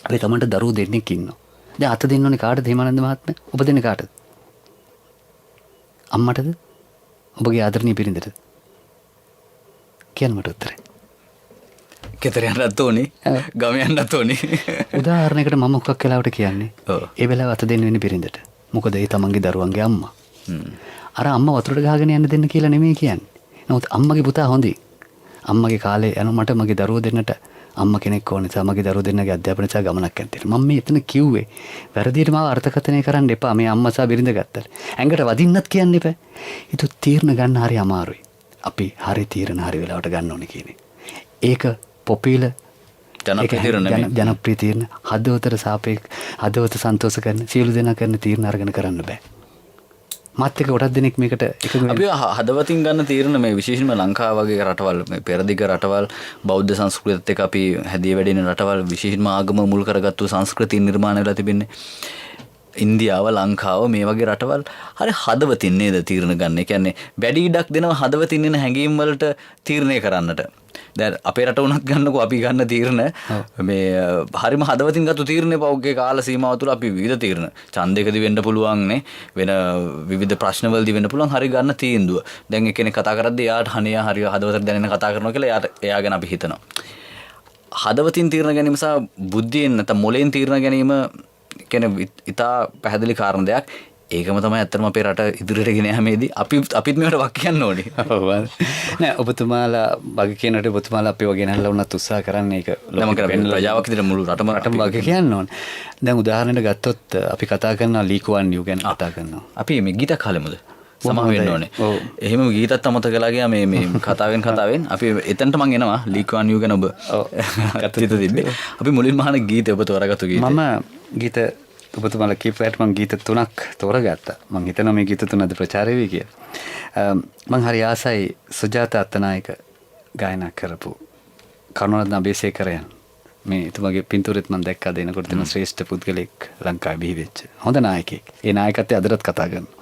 අපි තමන්ට දරුවෝ දෙන්නෙක් ඉන්නවා. දැන් අත දෙන්න ඕනේ කාටද හේමානන්ද මහත්මයා? ඔබ දෙන්නේ කාටද? අම්මටද? ඔබගේ ආදරණීය බිරිඳටද? කියන්න මට උත්තරේ.
කෙතර යන්නත් ඕනේ. ගම යන්නත් ඕනේ.
උදාහරණයකට මම මොකක් වෙලාවට කියන්නේ. ඒ වෙලාව අත දෙන්න වෙන්නේ බිරිඳට. මොකද ඒ තමන්ගේ දරුවන්ගේ අම්මා. අර අම්මා වතුරට ගහගෙන යන්න දෙන්න කියලා නෙමෙයි කියන්නේ. නමුත් අම්මගේ පුතා හොඳයි. අම්මගේ කාලේ යන මට මගේ දරුවෝ දෙන්නට අම්මා කෙනෙක් ඕන නිසා මගේ දරුවෝ දෙන්නගේ අධ්‍යාපන නිසා ගමනක් යන්න. මම මේ එතන කිව්වේ වැරදියට මාව අර්ථකථනය කරන්න එපා. මේ අම්මා සහ බිරිඳ ගත්තා. ඇඟට වදින්නත් කියන්න එපා. ඒක තීරණ ගන්න හරි අමාරුයි. අපි හරි තීරණ හරි වෙලාවට ගන්න ඕනේ කියන්නේ. ඒක පොපියුලර් ජනප්‍රිය තීරණ හදවත සන්තෝෂ කරන සියලු දෙනා කරන තීරණ අරගෙන කරන්න බෑ. මාත් එක්ක ගොඩක් දෙනෙක් මේකට එකතු වෙනවා.
අපි හදවතින් ගන්න තීරණ මේ විශේෂයෙන්ම ලංකාව වගේ රටවල් මේ පෙරදිග රටවල් බෞද්ධ සංස්කෘතියත් එක්ක අපි හැදී වැඩෙන රටවල් විශේෂයෙන්ම ආගම මුල් කරගත්තු සංස්කෘතිය නිර්මාණය වෙලා තිබෙන්නේ. ඉන්දියාව ලංකාව මේ වගේ රටවල් හරි හදවතින් නේද තීරණ ගන්න. ඒ කියන්නේ වැඩි ඉඩක් දෙනවා හදවතින් එන හැඟීම් වලට තීරණය කරන්නට. දැන් අපේ රට උනත් ගන්නකො අපි ගන්න තීරණ මේ හරිම හදවතින් ගත්ත තීරණේ පෞද්ගලික කාල සීමාව තුළ අපි විවිධ තීරණ ඡන්දයකදී වෙන්න පුළුවන් නේ වෙන විවිධ ප්‍රශ්නවලදී වෙන්න පුළුවන් හරි ගන්න තීන්දුව. දැන් එක්කෙනෙක් කතා කරද්දී එයාට හනිය හරිය හදවතට දැනෙන කතා කරනවා කියලා එයා ගැන අපි හිතනවා. හදවතින් තීරණ ගැනීම සහ බුද්ධියෙන් නැත්නම් මොලෙන් තීරණ ගැනීම කියන්නේ ඉතා පැහැදිලි කාරණ දෙයක්. ඒකම තමයි ඇත්තටම අපේ රට ඉදිරියට ගෙන යාමේදී අපිත් මේකට වක් කියන්න ඕනේ.
ඔව් නෑ ඔබතුමාලා වගේ කියනට ඔබතුමාලා අපිව ගෙනල්ලා වුණත් උත්සාහ කරන්නේ ඒක
ලම කරගෙන රජාවක් විදිහට මුළු රටම
වගේ කියන්න ඕනේ. දැන් උදාහරණයක් ගත්තොත් අපි කතා කරනවා ලීකුවන් නිව් ගැන කතා කරනවා.
අපි මේ ගීතක් අහලමුද? සමා වෙන්න ඕනේ. එහෙම ගීතත් අමතක කළා ගියා මේ කතාවෙන් අපි එතනට මං එනවා ලීකුවන් නිව් ගැන ඔබ කතා තිබ්බේ. අපි මුලින්ම අහන ගීතය ඔබ තෝරාගත්තු ගීතය.
මම ගීත ඔබතුමාලා කීපයට මං ගීත 3ක් තෝරගත්තා. මං හිතනවා මේ ගීත 3 අද ප්‍රචාරය වෙයි කියලා. මං හරි ආසයි සුජාත අත්තනායක ගායනා කරපු කරුණාරත්න අබේසේකරයන්. මේ එතුමාගේ පින්තූරෙත් මං දැක්කා දෙනකොට තියෙන ශ්‍රේෂ්ඨ පුද්ගලෙක් ලංකාවේ බිහි වෙච්ච. හොඳ නායකයෙක්. ඒ නායකත්වයේ අදටත් කතා කරනවා.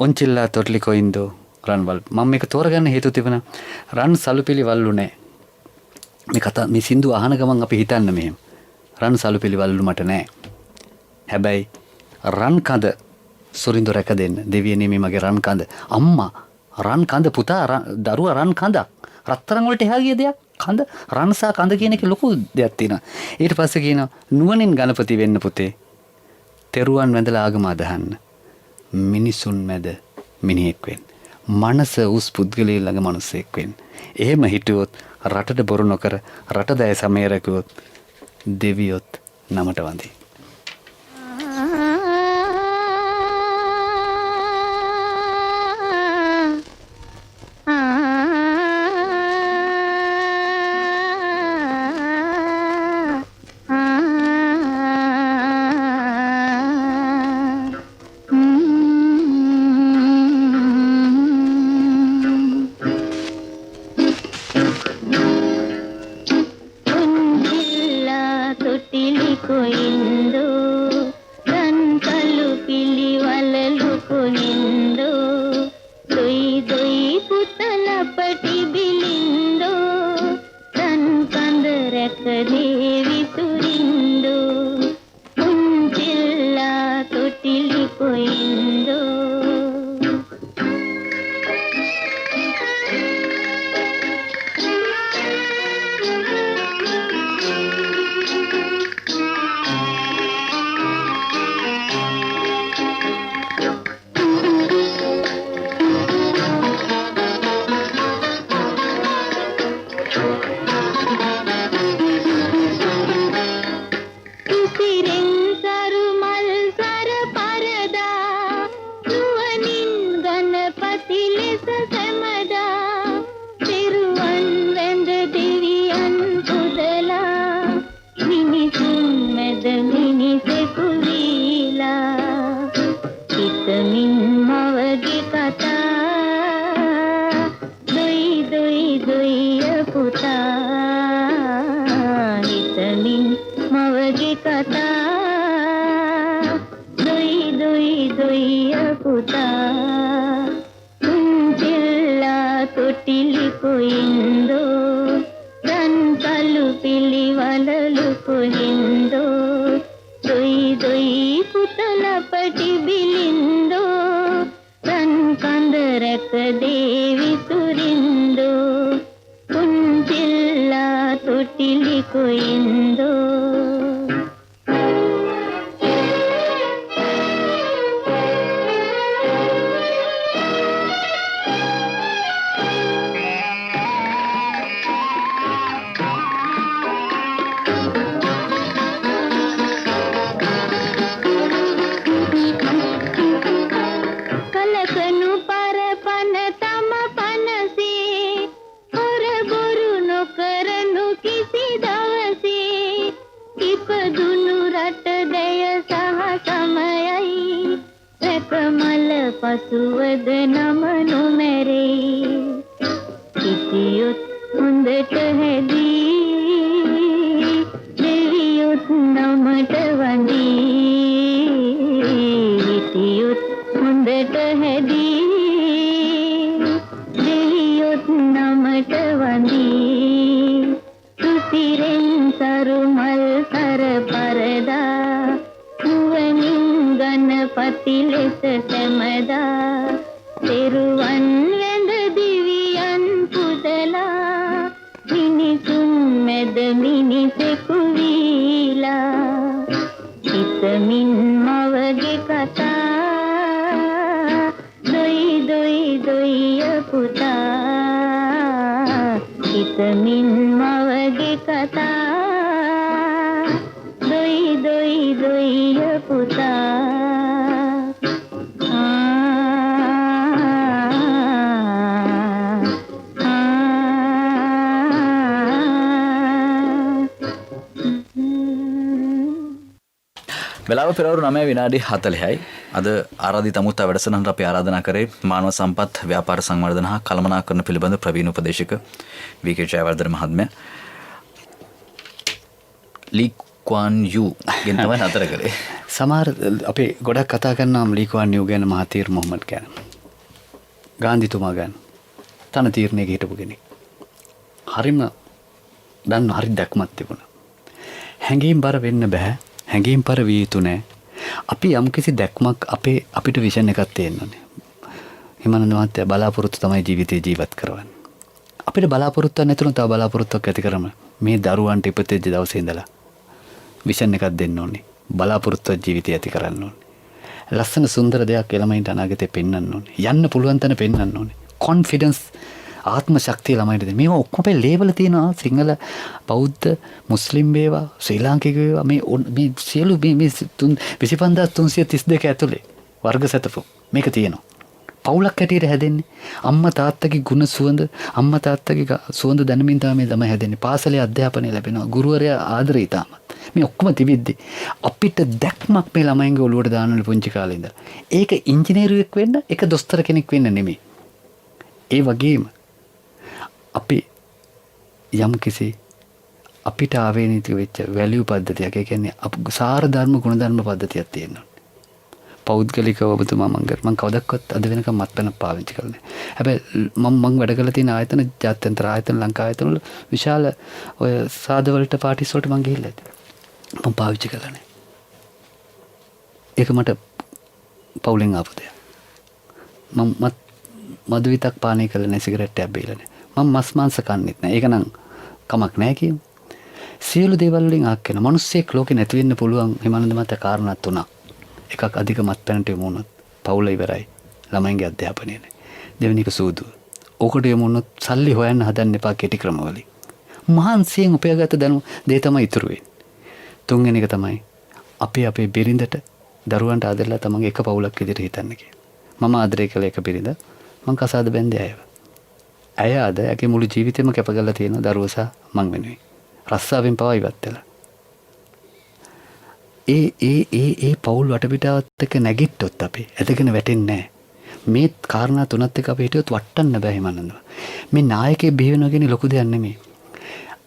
ඔන්චිල්ලා තොටලි කොයින්දෝ රන්වල්. මම මේක තෝරගන්න හේතුව තිබුණා රන් සලුපිලි වල්ලු නෑ. මේ සින්දු අහන ගමන් අපි හිතන්න මෙහෙම. රන් සලුපිලි වල්ලු මට නෑ. හැබැයි රන් කඳ සුරින්දු රැක දෙන්න දෙවියනේ මේ මගේ රන් කඳ අම්මා රන් කඳ පුතා දරුවා රන් කඳ රත්තරන් වලට එහා ගිය දෙයක් කඳ රන්සා කඳ කියන එක ලොකු දෙයක් තියෙනවා. ඊට පස්සේ කියනවා නුවණින් ගණපති වෙන්න පුතේ තෙරුවන් වැඳලා ආගම අදහන්න මිනිසුන් මැද මිනිහෙක් වෙන්න මනස උස් පුද්ගලයෙක් ළඟ මිනිසෙක් වෙන්න. එහෙම හිටියොත් රටට බොරු නොකර රට දැය සමේරකුවොත් දෙවියොත් නමට වඳි.
පති ලෙස සැමදා තෙරුවන් වැඳ දිවියන් පුදලා මිනිසුන් මැද මිනිසෙකු වීලා හිතමින් මවගේ කතා දොයි දොයි දොයිය පුතා හිතමින් මවගේ කතා දොයි දොයි දොයිය පුතා
වෙලාව පෙරවරු 9 විනාඩි 40යි. අද ආරාධිත අමුත්තා වැඩසටහනට අපි ආරාධනා කරේ මානව සම්පත් ව්‍යාපාර සංවර්ධන හා කළමනාකරණ පිළිබඳ ප්‍රවීණ උපදේශක වී.කේ. ජයවර්ධන මහත්මයා. ලී ක්වාන් යූ ගැන තමයි නතර කළේ.
සමහර අපි ගොඩක් කතා කරනවා ලී ක්වාන් යූ ගැන, මහතීර් මොහමඩ් ගැන, ගාන්ධිතුමා ගැන. තන තීරණයක හිටපු කෙනෙක්. හරිම දන්න හරි දැක්මක් තිබුණා. හැඟීම් බර වෙන්න බෑ. හැඟීම් පර විය යුතු නෑ. අපි යම්කිසි දැක්මක් අපිට විෂන් එකක් තියෙන්න ඕනේ. හිමානන්ද මහත්තයා බලාපොරොත්තු තමයි ජීවිතේ ජීවත් කරවන්නේ. අපිට බලාපොරොත්තුවක් නැතුණු තව බලාපොරොත්තුවක් ඇති කරම මේ දරුවන්ට ඉපදෙච්ච දවසේ ඉඳලා විෂන් එකක් දෙන්න ඕනේ. බලාපොරොත්තුවක් ජීවිතය ඇති කරන්න ඕනේ. ලස්සන සුන්දර දෙයක් ළමයින්ට අනාගතේ පෙන්වන්න ඕනේ. යන්න පුළුවන් තැන පෙන්වන්න ඕනේ. කොන්ෆිඩන්ස් ආත්ම ශක්තිය ළමයිට දෙන්න. මේවා ඔක්කොම අපේ ලේබල් තියෙනවා. සිංහල, බෞද්ධ, මුස්ලිම් වේවා, ශ්‍රී ලාංකික වේවා, මේ සියලු මේ 25332 ඇතුලේ වර්ග සැතපු මේක තියෙනවා. පවුලක් හැටියට හැදෙන්නේ. අම්මා තාත්තගේ ගුණ සුවඳ, අම්මා තාත්තගේ සුවඳ දැනමින් තමයි ළමයි හැදෙන්නේ. පාසලේ අධ්‍යාපනය ලැබෙනවා. ගුරුවරයා ආදරේ තාමත්. මේ ඔක්කොම තිබිද්දි අපිට දැක්මක් මේ ළමයින්ගේ ඔළුවට දාන්න ඕනේ පුංචි කාලේ ඉඳලා. ඒක ඉංජිනේරුවෙක් වෙන්න, ඒක දොස්තර කෙනෙක් වෙන්න නෙමෙයි. ඒ වගේම අපි යම් කිසි අපිට ආවේනික වෙච්ච වැලියු පද්ධතියක්, ඒ කියන්නේ සාර ධර්ම ගුණ ධර්ම පද්ධතියක් තියෙනවා. පෞද්ගලිකව ඔබතුමා මම කවදක්වත් අද වෙනකම් මත්පැන පාවිච්චි කරන්නේ. හැබැයි මම වැඩ කරලා තියෙන ආයතන, ජාත්‍යන්තර ආයතන, ලංකා ආයතන වල විශාල ඔය සාද වලට පාටිස් වලට මම ගිහිල්ලා ඇති. මම පාවිච්චි කරලා නැහැ. ඒක මට පවුලෙන් ආපු දෙයක්. මම මදු විතක් පානය කළා නැහැ, සිගරට් එකක් බීලා නැහැ. මම මස් මාංශ කන්නේත් නැහැ. ඒක නම් කමක් නැහැ කියමු. සියලු දේවල් වලින් ආක්කන මිනිස්සෙක් ලෝකේ නැති වෙන්න පුළුවන්. හිමානන්ද මත කාරණා තුනක්. එකක් අධික මත්පැනට යමු වුණොත් පවුල ඉවරයි. ළමයින්ගේ අධ්‍යාපනය නැහැ. දෙවෙනි එක සූදුව. ඕකට යමු වුණොත් සල්ලි හොයන්න හදන්න එපා කෙටි ක්‍රම වලින්. මහන්සියෙන් උපයාගත දැනුම දේ තමයි ඉතුරු වෙන්නේ. තුන්වෙනි එක තමයි අපේ බිරිඳට දරුවන්ට ආදරලා තමන්ගේ එක පවුලක් විදිහට හිතන්න කියලා. මම ආදරය කළ එක බිරිඳ මං කසාද බැන්දේ අයව. ඇය අද ඇගේ මුළු ජීවිතේම කැප කරලා තියෙන දරුවෝ සහ මං වෙනුවෙන්. රස්සාවෙන් පවා ඉවත් වෙලා. ඒ පවුල් වටපිටාවත් එක්ක නැගිට්ටොත් අපි ඇදගෙන වැටෙන්නේ නැහැ. මේ කාරණා තුනත් එක්ක අපි හිටියොත් වටන්න බෑ හිමනන්ද. මේ නායකයෙක් බිහි වෙනවා කියන්නේ ලොකු දෙයක් නෙමෙයි.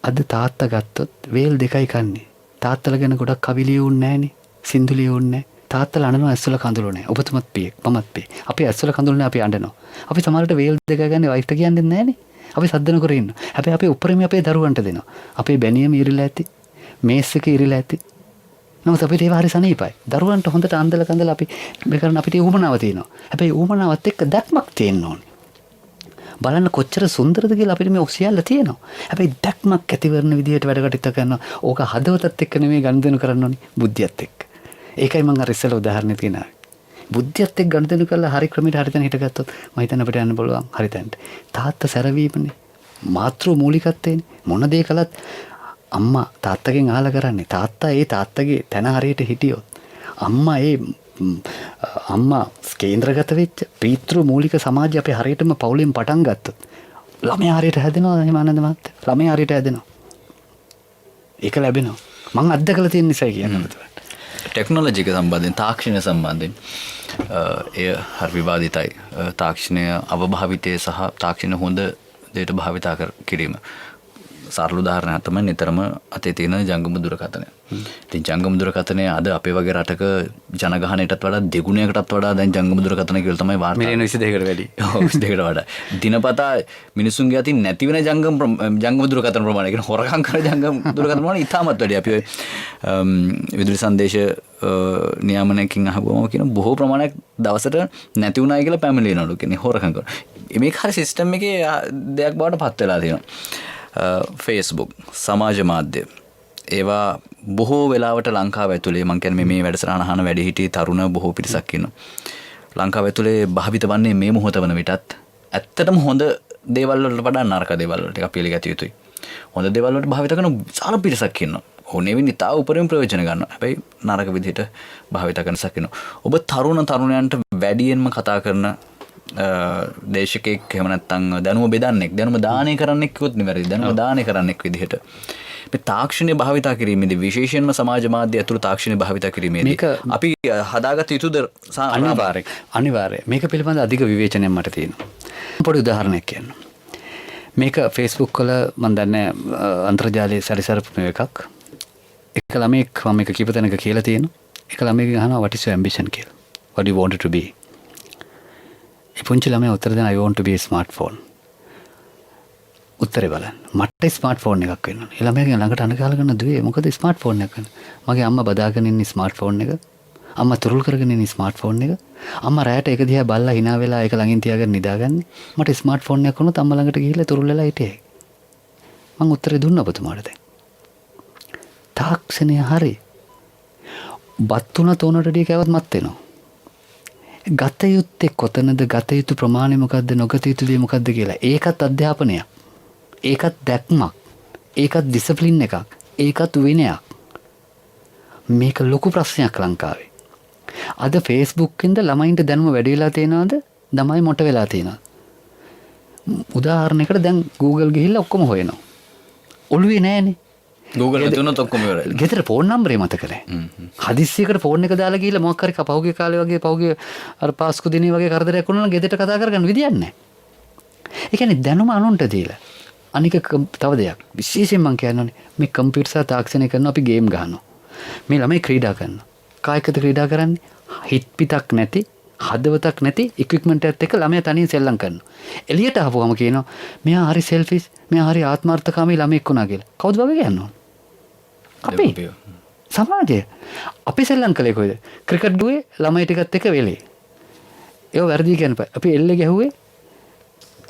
අද තාත්තා ගත්තොත් වේල් දෙකයි කන්නේ. තාත්තලා ගැන ගොඩක් කවි ලියුන්නේ නැහනේ. සින්දු ලියුන්නේ නැහැ. තාත්තලා අඬනවා ඇස්වල කඳුළු නැහැ. ඔබතුමත් පියෙක් මමත් පියෙක්. අපි ඇස්වල කඳුළු නැහැ අපි අඬනවා. අපි සමහරට වේල් දෙක ගන්න වයිෆ්ට කියන්නේ නැහනේ. අපි සද්ද නොකර ඉන්නවා. හැබැයි අපි උපරිම අපේ දරුවන්ට දෙනවා. අපේ බැනියම ඉරිලා ඇති. මේස් එක ඉරිලා ඇති. නමුත් අපිට ඒව හරි සනීපයි. දරුවන්ට හොඳට අන්දලා කඳලා අපි මේ කරන අපිට ඌමනාව තියෙනවා. හැබැයි ඌමනාවත් එක්ක දැක්මක් තියෙන්න ඕනේ. බලන්න කොච්චර සුන්දරද කියලා අපිට මේ ඔක්සියල්ල තියෙනවා. හැබැයි දැක්මක් ඇතිවරන විදිහට වැඩ කටයුතු කරනවා. ඕක හදවතත් එක්ක නෙමෙයි ගනුදෙනු කරන්න ඕනේ. බුද්ධියත් එක්ක. ඒකයි මම අර ඉස්සෙල්ලා උදාහරණයක් කියනවා. බුද්ධියත් එක්ක ගනුදෙනු කරලා හරි ක්‍රමයට හරි තැන හිටගත්තොත් මම හිතන්නේ අපිට යන්න පුළුවන් හරි තැනට. තාත්තා සැරවීමනේ. මාතෘ මූලිකත්වයනේ. මොන දේ කළත් අම්මා තාත්තගෙන් අහලා කරන්නේ. තාත්තා ඒ තාත්තගේ තැන හරියට හිටියොත් අම්මා කේන්ද්‍රගත වෙච්ච පීතෘ මූලික සමාජය අපි හරියටම පවුලෙන් පටන් ගත්තොත් ළමයා හරියට හැදෙනවා. හිමානන්ද මහත්තයා ළමයා හරියට හැදෙනවා. ඒක ලැබෙනවා. මං අත්දකලා තියෙන නිසා කියන්නේ.
ටෙක්නොලොජි එක සම්බන්ධයෙන්, තාක්ෂණය සම්බන්ධයෙන් එය හරි විවාදිතයි. තාක්ෂණය අවභාවිතය සහ තාක්ෂණ හොඳ දෙයට භාවිතා කිරීම. සරල උදාහරණයක් තමයි නිතරම අතේ තියෙන ජංගම දුරකථනය. ඉතින් ජංගම දුරකථනය අද අපේ වගේ රටක ජනගහනයටත් වඩා දෙගුණයකටත් වඩා දැන් ජංගම දුරකථන කියලා තමයි වාර්තා.
මිලියන 22කට වැඩි.
ඔව් 22කට වඩා. දිනපතා මිනිසුන්ගේ අතින් නැති වෙන ජංගම දුරකථන ප්‍රමාණය කියන හොරකම් කරන ජංගම දුරකථන ප්‍රමාණය ඉතාමත් වැඩි. අපි විදුලි සංදේශ නියාමනයකින් අහපුවම කියන බොහෝ ප්‍රමාණයක් දවසට නැති වුණායි කියලා පැමිණෙනවලු කියන්නේ හොරකම් කරන. මේක හරිය සිස්ටම් එකේ දෙයක් බවට පත් වෙලා තියෙනවා. Facebook සමාජ මාධ්‍ය ඒවා බොහෝ වෙලාවට ලංකාව ඇතුලේ මම කියන්නේ මේ වැඩසටහන අහන වැඩිහිටි තරුණ බොහෝ පිරිසක් ඉන්නවා. ලංකාව ඇතුලේ භාවිත වන්නේ මේ මොහොත වන විටත් ඇත්තටම හොඳ දේවල් වලට වඩා නරක දේවල් වලට ටිකක් පිළිගත යුතුයි. හොඳ දේවල් වලට භාවිත කරන විශාල පිරිසක් ඉන්නවා. ඕනේ වෙන්නේ තා උපරිම ප්‍රයෝජන ගන්නවා. හැබැයි නරක විදිහට භාවිත කරන සක් ඉන්නවා. ඔබ තරුණයන්ට වැඩියෙන්ම කතා කරන දේශකෙක් එහෙම නැත්නම් දැනුම බෙදන්නෙක් දැනුම දානය කරන්නෙක් කිව්වොත් නෙවෙයි දැනුම දානය කරන්නෙක් විදිහට මේ තාක්ෂණය භාවිත කිරීමේදී විශේෂයෙන්ම සමාජ මාධ්‍ය ඇතුළු තාක්ෂණය භාවිත කිරීමේදී අපි හදාගත යුතුද
අනිවාර්යයෙන් මේක පිළිබඳ අධික විවේචනයක් මට තියෙනවා. පොඩි උදාහරණයක් කියන්න. මේක Facebook වල මම දන්නේ අන්තර්ජාලයේ සැරිසරපු එකක්. එක ළමෙක් මම මේක කීප තැනක කියලා තියෙනවා. එක ළමෙක්ගෙන් අහනවා what is your ambition කියලා. What do you want to be? ඒ පුංචි ළමයා උත්තර දෙන I want to be a smartphone. උත්තරේ බලන්න. මට ස්මාර්ට්ෆෝන් එකක් වෙන්න ඕනේ. ඒ ළමයාගෙන් ළඟට අනගාලා දුවේ මොකද ස්මාර්ට්ෆෝන් එකක් ගන්න. මගේ අම්මා බදාගෙන ඉන්නේ ස්මාර්ට්ෆෝන් එක. අම්මා තුරුල් කරගෙන ඉන්නේ ස්මාර්ට්ෆෝන් එක. අම්මා රැයට ඒක දිහා බලලා hina වෙලා ඒක ළඟින් තියාගෙන නිදාගන්නේ. මට ස්මාර්ට්ෆෝන් එකක් වුණොත් අම්මා ළඟට ගිහිල්ලා තුරුල් වෙලා හිටියේ. මං උත්තරේ දුන්නා ඔබතුමාට දැන්. තාක්ෂණය හරි. බත් තුන තෝනට ටික කෑවත් මත් වෙනවා. ගත යුත්තේ කොතනද ගත යුතු ප්‍රමාණය මොකද්ද නොගත යුතු දේ මොකද්ද කියලා. ඒකත් අධ්‍යාපනයක්. ඒකත් දැක්මක්. ඒකත් ඩිසිප්ලින් එකක්. ඒකත් විනයක්. මේක ලොකු ප්‍රශ්නයක් ලංකාවේ. අද Facebook ඉඳ ළමයින්ට දැනුම වැඩි වෙලා තියෙනවද? ළමයි මොට වෙලා තියෙනවද? උදාහරණයකට දැන් Google ගිහිල්ලා ඔක්කොම හොයනවා. ඔළුවේ නෑනේ.
Google තුනත් ඔක්කොම ඉවරයි.
ගෙදර ෆෝන් නම්බරේ මතක නැහැ. හදිස්සියකට ෆෝන් එක දාලා ගිහලා මොකක් හරි පහුගිය කාලේ වගේ පහුගිය අර පාස්කු දිනේ වගේ කරදරයක් වුණා නම් ගෙදරට කතා කරගන්න විදියක් නැහැ. ඒ කියන්නේ දැනුම අනුන්ට දීලා. අනික තව දෙයක්. විශේෂයෙන් මම කියන්නේ මේ කම්පියුටර් සහ තාක්ෂණය කරනවා අපි ගේම් ගහනවා. මේ ළමයි ක්‍රීඩා කරනවා. කායිකද ක්‍රීඩා කරන්නේ? හිත පිටක් නැති, හදවතක් නැති ඉක්විප්මන්ට් එකත් එක්ක ළමයා තනියෙන් සෙල්ලම් කරනවා. එළියට ආවම කියනවා මෙයා හරි සෙල්ෆිෂ්, මෙයා හරි ආත්මార్థකාමී ළමෙක් වුණා කියලා. කවුද වගේ කියන්නේ? අපි සමාජය අපි සෙල්ලම් කළේ කොයිද? ක්‍රිකට් දුවේ ළමයි ටිකත් එක්ක වෙලේ. ඒව වැරදි කියන්නේ. අපි එල්ලේ ගැහුවේ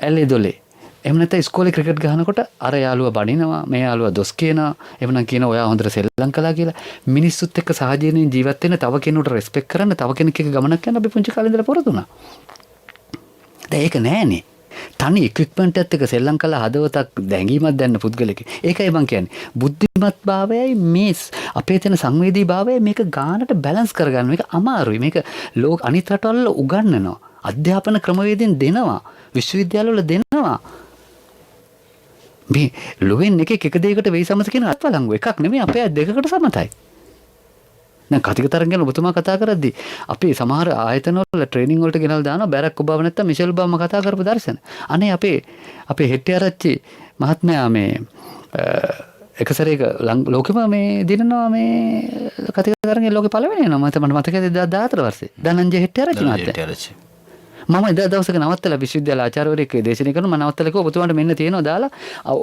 ඇල්ලේ දොලේ. එහෙම නැත්නම් ඉස්කෝලේ ක්‍රිකට් ගහනකොට අර යාළුවා බනිනවා, මේ යාළුවා දොස් කියනවා. එහෙම නම් කියන ඔයා හොඳට සෙල්ලම් කළා කියලා. මිනිස්සුත් එක්ක සහජීවීව ජීවත් වෙන්න, තව කෙනෙකුට රෙස්පෙක්ට් කරන්න, තව කෙනෙක් එක්ක ගමනක් යන්න අපි පුංචි කාලේ ඉඳලා පොරදුනා. දැන් ඒක නෑනේ. තනි ඉක්විප්මන්ට් එකත් එක්ක සෙල්ලම් කළා හදවතක් දැඟීමක් දැන්න පුද්ගලෙක. ඒකයි මම කියන්නේ. බුද්ධිමත් භාවයයි මේ අපේ තියෙන සංවේදී භාවයයි මේක ගානට බැලන්ස් කරගන්න. මේක අමාරුයි. මේක ලෝක අනිත් රටවල උගන්වනවා. අධ්‍යාපන ක්‍රමවේදයෙන් දෙනවා. විශ්වවිද්‍යාලවල දෙනවා. මේ ලොවෙන් එකෙක් එක දෙයකට වෙයි සමස කියන අත්වලංගු එකක් නෙමෙයි අපේ දෙකකට සමතයි. දැන් කතික තරංග ගැන ඔබතුමා කතා කරද්දී අපි සමහර ආයතනවල ට්‍රේනින් වලට ගෙනල්ලා දානවා බැරක් ඔබාව නැත්තම් මිෂෙල් ඔබාම කතා කරපු දර්ශන. අනේ අපේ හෙට්ටිආරච්චි මහත්මයා මේ එක සැරේක ලෝකෙම මේ දිනනවා මේ කතික තරංගේ ලෝකේ පළවෙනි වෙනවා මට මතකයි 2014 වර්ෂේ. ධනංජය හෙට්ටිආරච්චි මහත්තයා. මම එදා දවසක නවත්තලා විශ්වවිද්‍යාල ආචාර්යවරයෙක් දේශනය කරනවා මම නවත්තලා කිව්වා ඔබතුමාට මෙන්න තියෙනවා දාලා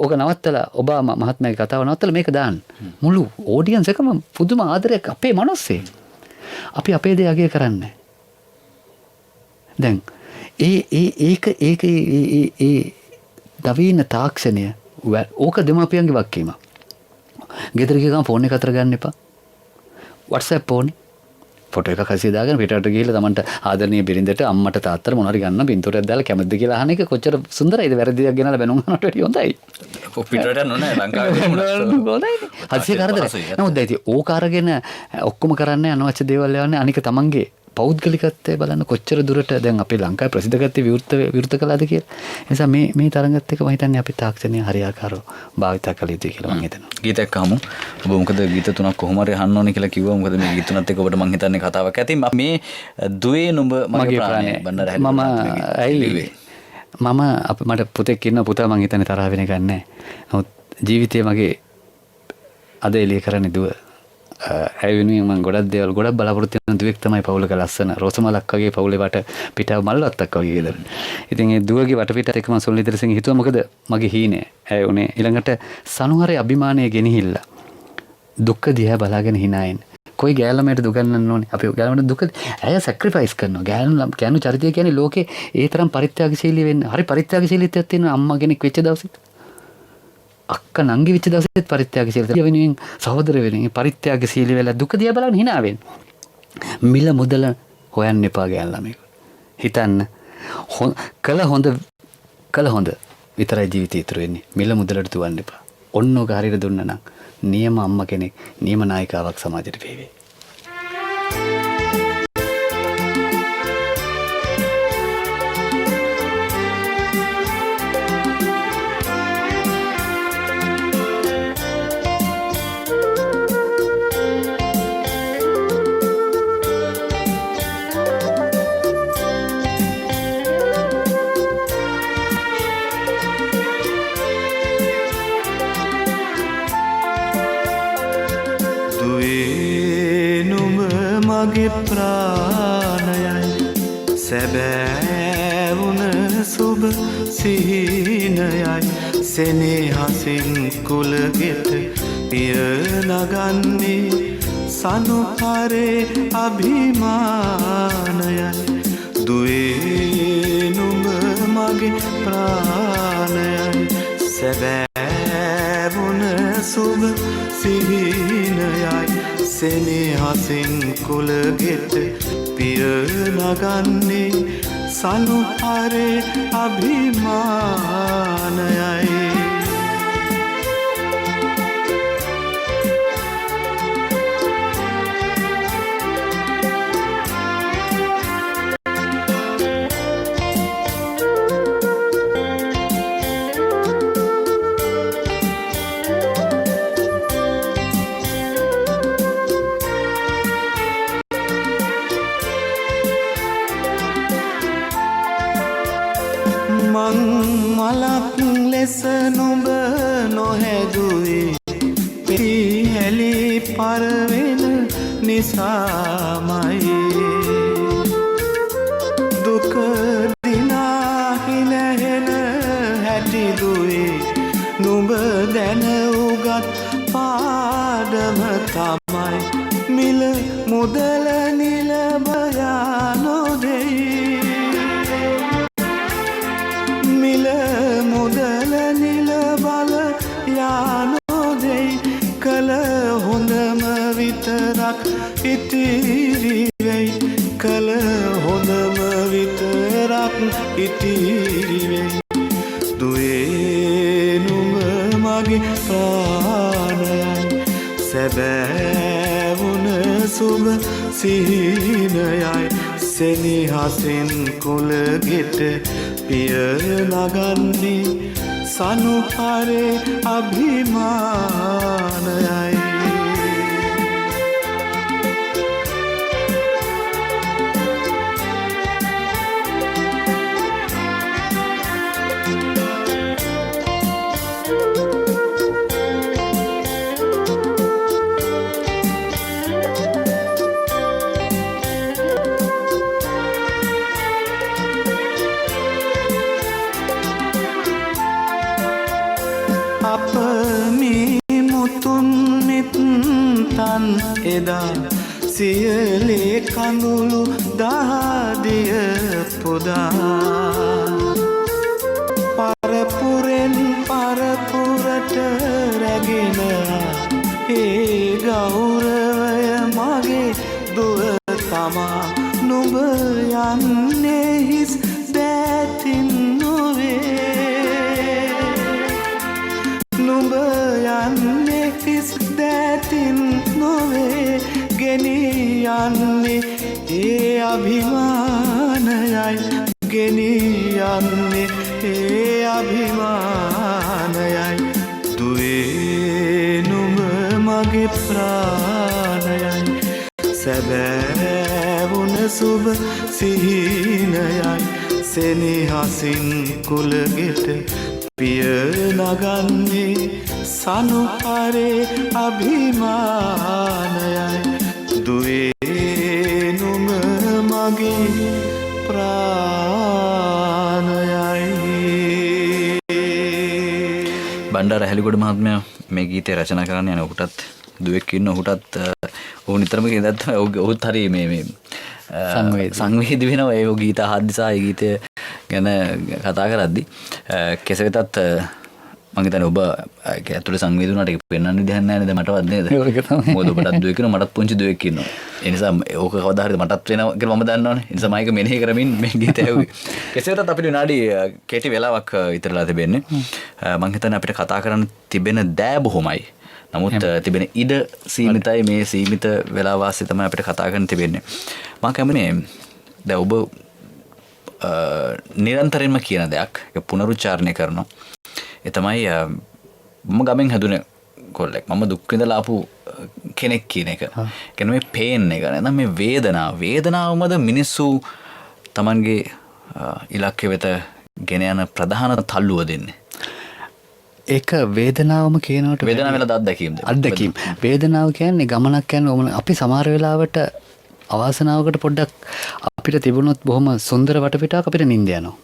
ඕක නවත්තලා ඔබාම මහත්මයාගේ කතාව නවත්තලා මේක දාන්න මුළු ඔඩියන්ස් එකම පුදුම ආදරයක් අපේ මනසේ අපි අපේ දේ අගය කරන්නේ දැන් ඒක නවීන තාක්ෂණය ඕක දෙමාපියන්ගේ වක්කීම ගෙදර ගිහම ෆෝන් එක අතර ගන්න එපා WhatsApp ඕනේ ෆොටෝ එකක් හසිය දාගෙන පිටට ගිහලා තමන්ට ආදරණීය බිරිඳට අම්මට තාත්තට මොනවාරි ගන්න බින්තෝරයක් දාලා කැමතිද කියලා අහන එක කොච්චර සුන්දරයිද වැරදියක් ගෙනලා බැනුම් අහනට වැඩිය හොඳයි.
පිටට නෝනේ ලංකාවේ
හොඳයි. හදිසිය කරදර. නමුත් දැන් ඉතින් ඕක අරගෙන ඔක්කොම කරන්නේ අනවශ්‍ය දේවල් යවන්නේ අනික තමන්ගේ පෞද්ගලිකත්වය බලන්න කොච්චර දුරට දැන් අපේ ලංකාවේ ප්‍රසිද්ධ විවෘත කළාද කියලා. ඒ නිසා මේ තරඟත් එක්ක මම හිතන්නේ අපි තාක්ෂණය හරියාකාරව භාවිත කළ යුතුයි කියලා මම හිතනවා.
ගීතයක් අහමු. ඔබ මොකද ගීත තුනක් කොහොම හරි අහන්න ඕනේ කියලා කිව්වා. මොකද මේ ගීත තුනත් එක්ක ඔබට මම හිතන්නේ කතාවක් ඇති. මේ දුවේ නුඹ මගේ ප්‍රාණය බණ්ඩාර හැදෙන්නේ. මට පුතෙක් ඉන්න පුතා මම හිතන්නේ තරහ වෙන එකක් නැහැ. නමුත්
ජීවිතේ මගේ අද එළිය කරන්නේ දුව. ඇය වෙනුවෙන් මම ගොඩක් දේවල් ගොඩක් බලාපොරොත්තු වෙන දුවෙක් තමයි පවුලක ලස්සන රෝසමලක් වගේ පවුලේ වට පිටව මල්වත්තක් වගේ ගෙදර. ඉතින් ඒ දුවගේ වටපිටත් එක මම සොල්ලි ඉදිරියෙන් හිතුවා මොකද මගේ හීනේ. ඇය උනේ ඊළඟට සනුහරේ අභිමානය ගෙනහිල්ලා දුක්ඛ දිහා බලාගෙන hinaයෙන්. කොයි ගෑල්ලමයට දුගන්නන්න ඕනේ. අපි ගෑල්ලමට දුක ඇය සැක්‍රිෆයිස් කරනවා. ගෑනු චරිතය කියන්නේ ලෝකේ ඒ තරම් පරිත්‍යාගශීලී වෙන්න. හරි පරිත්‍යාගශීලීත්වයක් තියෙන අම්මා කෙනෙක් වෙච්ච දවසේ අක්ක නංගි වෙච්ච දවසෙත් පරිත්‍යාගශීලී වෙනුවෙන් සහෝදර වෙනුවෙන් පරිත්‍යාගශීලී වෙලා දුක දිහා බලන hina වෙන්න. මිල මුදල හොයන්න එපා ගෑල්ලමෙක්. හිතන්න කළ හොඳ විතරයි ජීවිතය ඉතුරු වෙන්නේ. මිල මුදලට දුවන්න එපා. ඔන්න ඔක හරියට දුන්නා නම් නියම අම්මා කෙනෙක් නියම නායිකාවක් සමාජයට වේවි.
මගේ ප්‍රාණයයි සැබෑවුන සුබ සිහිනයයි සෙනෙහසින් කුලගෙට පිය නගන්නේ සනුහරේ අභිමානයයි දුවේ නුඹ මගේ ප්‍රාණයයි සැබෑවුන සුබ සිහිනයයි සෙනෙහසින් කුලගෙට පිය නගන්නේ සනුහරේ අභිමානයයි මලක් ලෙස නුඹ නොහැදුවේ පිහැලි පරවෙන නිසාමයි දුක දිනාහි නැහෙන හැටිදුවේ නුඹ දැන උගත් පාඩම තමයි මිල මුදල නිලබයා නොදෙයි මිල මුදල නිල බල යානෝදෙයි කළ හොඳම විතරක් ඉතිරි වෙයි කළ හොඳම විතරක් ඉතිරි වෙයි දුවේ නුඹ මගේ ප්‍රාණයයි සැබෑවුන සුබ සිහිනයයි සෙනෙහසින් කුලගෙට පිය නගන්නේ සනුහරේ අභිමානයයි අප මේ මුතුන් මෙත්තන් එදා සියලේ කඳුළු දහදිය පුදා පරපුරෙන් පරපුරට රැගෙන ඒ ගෞරවය මගේ දුව තමා නුඹ යන්නේ හිස් දැතින් නොවේ නුඹ යන්නේ හිස් දැතින් නොවේ ගෙනී යන්නේ ඒ අභිමානයයි ගෙනී යන්නේ ඒ අභිමානයයි දුවේ නුඹ මගේ ප්‍රාණයයි සැබෑවුන සුබ සිහිනයයි සෙනෙහසින් කුලගෙට පිය නගන්නේ සනුහරේ අභිමානයයි දුවේ නුඹ මගේ ප්‍රාණයයි.
බණ්ඩාර හැලිගොඩ මහත්මයා මේ ගීතය රචනා කරන්න යන ඔහුටත් දුවෙක් ඉන්න ඔහුටත් ඔහු නිතරම කියනත් ඔහුත් හරි මේ සංවේදී වෙනවා ඒ ගීත අහද්දිසා ඒ ගීතය ගැන කතා කරද්දි කෙසේ වෙතත් මම හිතන්නේ ඔබ ඇතුළේ සංවේදී වුණාට ඒක පෙන්වන්න දෙයක් නැහැ නේද මටවත් නේද මොකද ඔබටත් දුවෙක් ඉන්නවා මටත් පුංචි දුවෙක් ඉන්නවා ඒ නිසා ඕක කවදා හරි මටත් වෙනවා කියලා මම දන්නවනේ ඒ නිසා මම ඒක මෙනෙහි කරමින් මේ ගීතය ඇහුවේ කෙසේ වෙතත් අපිට විනාඩි කෙටි වෙලාවක් ඉතරලා තිබෙන්නේ මම හිතන්නේ අපිට කතා කරන්න තිබෙන දෑ බොහොමයි නමුත් තිබෙන ඉඩ සීමිතයි මේ සීමිත වෙලා වාසිය තමයි අපිට කතා කරන්න තිබෙන්නේ මම කැමනේ දැන් ඔබ නිරන්තරයෙන්ම කියන දෙයක් ඒක පුනරුච්චාරණය කරනවා ඒ තමයි මම ගමෙන් හැදුනේ කොල්ලෙක් මම දුක් විඳලා ආපු කෙනෙක් කියන එක කියන්නේ මේ පේන් එක නේද මේ වේදනාවමද මිනිස්සු Tamanගේ ඉලක්කය වෙත ගෙන යන ප්‍රධාන තල්ලුව දෙන්නේ
ඒක වේදනාවම කියනකොට
වේදනාව වෙලා
අත්දැකීම් වේදනාව කියන්නේ ගමනක් යන අපි සමහර වෙලාවට අවාසනාවකට පොඩ්ඩක් අපිට තිබුණොත් බොහොම සුන්දර වටපිටාවක් අපිට නිින්ද යනවා.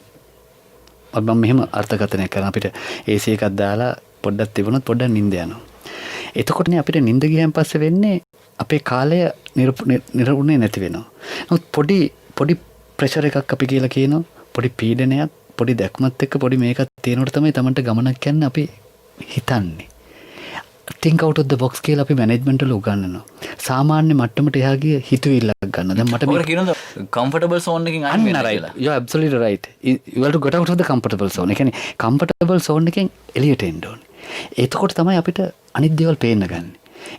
මම මෙහෙම අර්ථකථනය කරන අපිට AC එකක් දාලා පොඩ්ඩක් තිබුණොත් පොඩ්ඩක් නිින්ද යනවා. එතකොටනේ අපිට නිින්ද ගියන් පස්සේ වෙන්නේ අපේ කාලය නිරුණේ නැති වෙනවා. නමුත් පොඩි ප්‍රෙෂර් එකක් අපි කියලා කියනවා. පොඩි පීඩනයක් පොඩි දැක්මත් එක්ක පොඩි මේකක් තියෙනකොට තමයි Tamanට ගමනක් යන්න අපි හිතන්නේ. think out of the box කියලා අපි මැනේජ්මන්ට් වල උගන්වනවා. සාමාන්‍ය මට්ටමට එහා ගිය හිතුවිල්ලක් ගන්න. දැන් මට
මේක කියනද comfortable zone එකකින් අයින් වෙන්න කියලා.
You are absolutely right. You have to get out of the comfortable zone. ඒ කියන්නේ comfortable zone එකෙන් එළියට එන්න ඕනේ. එතකොට තමයි අපිට අනිත් දේවල් පේන්න ගන්න.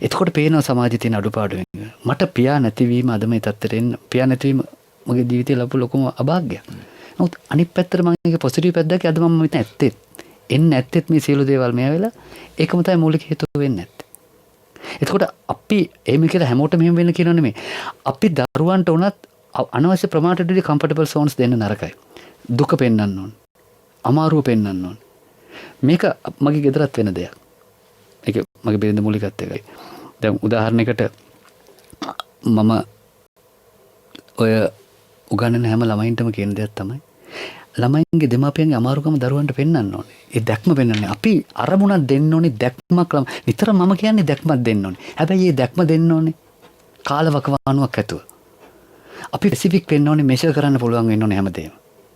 එතකොට පේනවා සමාජයේ තියෙන අඩුපාඩු. මට පියා නැතිවීම අද මේ තත්ත්වයට එන්න පියා නැතිවීම මගේ ජීවිතේ ලැබු ලොකුම අභාග්‍යයක්. නමුත් අනිත් පැත්තට මම ඒක පොසිටිව් පැත්තක් අද මම හිතන්නේ ඇත්තෙත් එන්නේ නැත්තෙත් මේ සියලු දේවල් මෙයා වෙලා ඒකම තමයි මූලික හේතුව වෙන්නේ නැත්තේ. එතකොට අපි එහෙම කියලා හැමෝටම මෙහෙම වෙන්න කියනව නෙමෙයි. අපි දරුවන්ට උනත් අනවශ්‍ය ප්‍රමාණයට කම්ෆර්ටබල් zones දෙන්න නරකයි. දුක පෙන්වන්න ඕන. අමාරුව පෙන්වන්න ඕන. මේක මගේ ගෙදරත් වෙන දෙයක්. ඒක මගේ බිරිඳ මූලිකත් එකයි. දැන් උදාහරණයකට මම ඔය උගන්නන හැම ළමයින්ටම කියන දෙයක් තමයි ළමයින්ගේ දෙමාපියන්ගේ අමාරුකම දරුවන්ට පෙන්වන්න ඕනේ. ඒ දැක්ම පෙන්වන්නේ. අපි අරමුණක් දෙන්න ඕනේ දැක්මක් නිතර මම කියන්නේ දැක්මක් දෙන්න ඕනේ. හැබැයි මේ දැක්ම දෙන්න ඕනේ කාලවකවානුවක් ඇතුව. අපි ස්පෙસિෆික් වෙන්න ඕනේ මෙෂර් කරන්න පුළුවන් වෙන්න ඕනේ හැමදේම.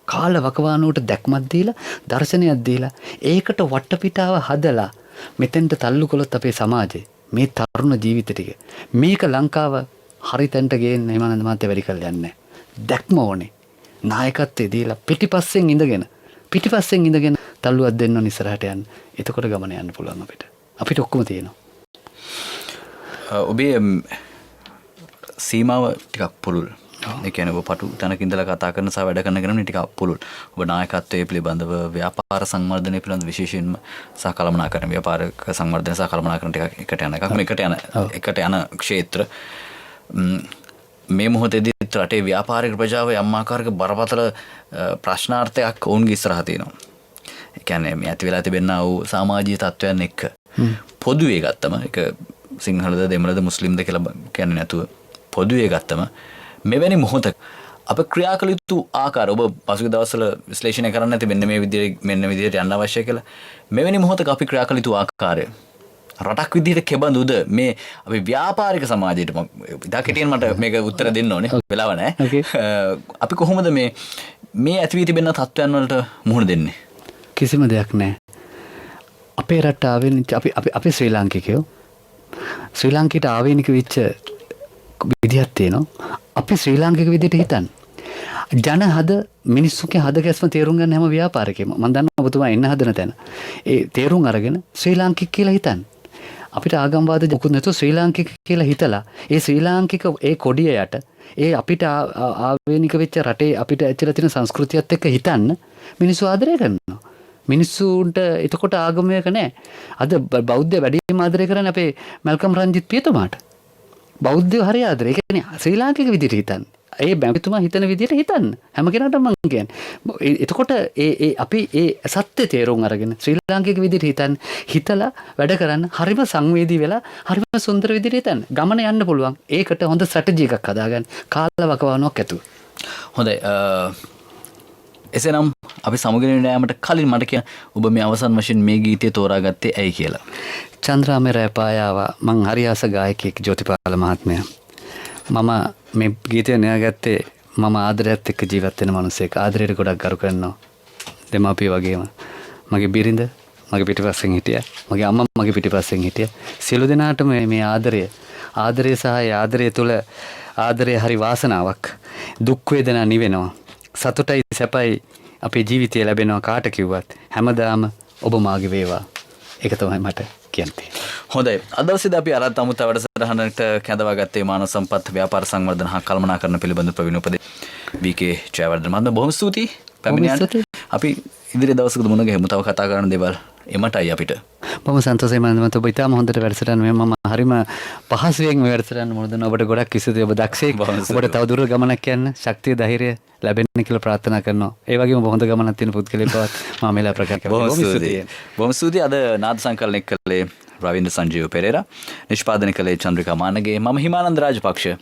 කාලවකවානුවට දැක්මක් දීලා දර්ශනයක් දීලා ඒකට වටපිටාව හදලා මෙතෙන්ට තල්ලු කළොත් අපේ සමාජේ මේ තරුණ ජීවිත ටික මේක ලංකාව හරිතැන්ට ගේන්න හිමානන්ද මහත්තයා වැඩි කල් යන්නේ දැක්ම ඕනේ නායකත්වයේ දීලා පිටිපස්සෙන් ඉඳගෙන තල්ලුවක් දෙන්න ඕනේ ඉස්සරහට යන්න. එතකොට ගමන යන්න පුළුවන් අපිට ඔක්කොම තියෙනවා.
ඔබේ සීමාව ටිකක් පුළුල්. ඒ කියන්නේ ඔබ පටු තැනක ඉඳලා කතා කරන සහ වැඩ කරන කෙනෙක් ටිකක් පුළුල්. ඔබ නායකත්වයේ පිළිබඳව ව්‍යාපාර සංවර්ධනය පිළිබඳව විශේෂයෙන්ම සහ කළමනාකරන ව්‍යාපාරික සංවර්ධනය සහ කළමනාකරන ටිකක් එකට යන එකක්. එකට යන ක්ෂේත්‍ර මේ මොහොතේදී රටේ ව්‍යාපාරික ප්‍රජාව යම් ආකාරයක බරපතල ප්‍රශ්නාර්ථයක් ඔවුන්ගේ ඉස්සරහ තියෙනවා. ඒ කියන්නේ මේ ඇති වෙලා තිබෙනා වූ සමාජීය තත්ත්වයන් එක්ක පොදුවේ ගත්තම ඒක සිංහලද දෙමළද මුස්ලිම්ද කියලා කියන්නේ නැතුව පොදුවේ ගත්තම මෙවැනි මොහොතක අප ක්‍රියා කළ යුතු ආකාර ඔබ පසුගිය දවස්වල විශ්ලේෂණය කරන්න නැති මෙන්න මේ විදිහට යන්න අවශ්‍ය කියලා මෙවැනි මොහොතක අපි ක්‍රියා කළ යුතු ආකාරය රටක් විදිහට කෙබඳුද මේ අපි ව්‍යාපාරික සමාජයට ඉදා කෙටියෙන් මට මේක උත්තර දෙන්න ඕනේ වෙලාව නැහැ. අපි කොහොමද මේ ඇති වී තිබෙන තත්ත්වයන් වලට මුහුණ දෙන්නේ?
කිසිම දෙයක් නැහැ. අපේ රට ආවෙනික අපි ශ්‍රී ලාංකිකයෝ ශ්‍රී ලාංකිකයට ආවෙනික වෙච්ච විදිහක් තියෙනවා. අපි ශ්‍රී ලාංකික විදිහට හිතන්න. ජන හද මිනිස්සුගේ හද ගැස්ම තේරුම් ගන්න හැම ව්‍යාපාරිකයෙම මම දන්නවා ඔබතුමා එන්න හදන තැන. ඒ තේරුම් අරගෙන ශ්‍රී ලාංකික කියලා හිතන්න. අපිට ආගම්වාද මොකුත් නැතුව ශ්‍රී ලාංකික කියලා හිතලා ඒ ශ්‍රී ලාංකික ඒ කොඩිය යට ඒ අපිට ආවේනික වෙච්ච රටේ අපිට ඇතුළත තියෙන සංස්කෘතියත් එක්ක හිතන්න මිනිස්සු ආදරය කරනවා. මිනිස්සුන්ට එතකොට ආගමයක නැහැ. අද බෞද්ධ වැඩිම ආදරය කරන්නේ අපේ මල්කම් රංජිත් පියතුමාට. බෞද්ධයෝ හරි ආදරය. ඒ කියන්නේ ශ්‍රී ලාංකික විදිහට හිතන්නේ. ඒ බැංකුතුමා හිතන විදිහට හිතන්න. හැම කෙනාටම මං කියන්නේ. එතකොට අපි ඒ සත්‍ය තේරුම් අරගෙන ශ්‍රී ලාංකික විදිහට හිතලා වැඩ කරන්න හරිම සංවේදී වෙලා හරිම සුන්දර විදිහට හිතන්න. ගමන යන්න පුළුවන්. ඒකට හොඳ ස්ට්‍රැටජි එකක් හදාගන්න. කාල වකවානුවක් ඇතුව.
හොඳයි. එසේනම් අපි සමුගෙන යෑමට කලින් මට කියන්න ඔබ මේ අවසන් වශයෙන් මේ ගීතය තෝරාගත්තේ ඇයි කියලා.
චන්ද්‍රාමේ රැපායාව මං හරි ආස ගායකයෙක් ජෝතිපාල මහත්මයා. මම මේ ගීතය නෑගත්තේ මම ආදරයත් එක්ක ජීවත් වෙන මිනිසෙක්. ආදරයට ගොඩක් ගරු කරනවා. දෙමාපිය වගේම. මගේ බිරිඳ මගේ පිටිපස්සෙන් හිටියා. මගේ අම්මා මගේ පිටිපස්සෙන් හිටියා. සියලු දෙනාටම මේ ආදරය සහ ආදරය තුළ ආදරය හරි වාසනාවක්. දුක් වේදනා නිවෙනවා. සතුටයි සැපයි අපේ ජීවිතය ලැබෙනවා කාට කිව්වත්. හැමදාම ඔබ මාගේ වේවා. ඒක තමයි මට කියන්නේ.
හොඳයි. අද දවසේදී අපි අරත් අමුත වැඩසටහනකට කැඳවා ගත්තේ මානව සම්පත් ව්‍යාපාර සංවර්ධන හා කළමනාකරණ පිළිබඳ ප්‍රවීණ උපදෙස් වී.කේ ජයවර්ධන මහත්මයා බොහොම ස්තුතියි. පැමිණියාට අපි ඉදිරි දවසකදී මුණ ගැහෙමු. තව කතා කරන්න දේවල් එමටයි අපිට.
බොහොම සන්තෝෂයි මම ඔබ ඉතාම හොඳට වැඩසටහන මම හරිම පහසුවෙන් මේ වැඩසටහන මොකද ඔබට ගොඩක් කිසිදු ඔබ දක්ෂයෙක්. ඔබට තව දුර ගමනක් යන්න ශක්තිය ධෛර්යය ලැබෙන්න කියලා ප්‍රාර්ථනා කරනවා. ඒ වගේම හොඳ ගමනක් තියෙන පුද්ගලයෙක් බවත් මම මෙලා ප්‍රකාශ කරනවා.
බොහොම ස්තුතියි. අද නාද සංකලනය කළේ රවින්ද්‍ර සංජීව පෙරේරා, නිෂ්පාදනය කළේ චන්ද්‍රිකා මානගේ, මම හිමානන්ද රාජපක්ෂ.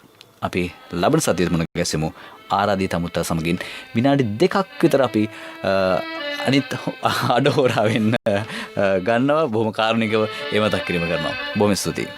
අපි ලබන සතියේ මුණ ගැසෙමු. ආරාධිත අමුත්තා සමගින් විනාඩි 2ක් විතර අපි අනිත් අඩහෝරාවෙන්න ගන්නවා. බොහොම කාරුණිකව ඒ මතක් කිරීම කරනවා. බොහොම ස්තුතියි.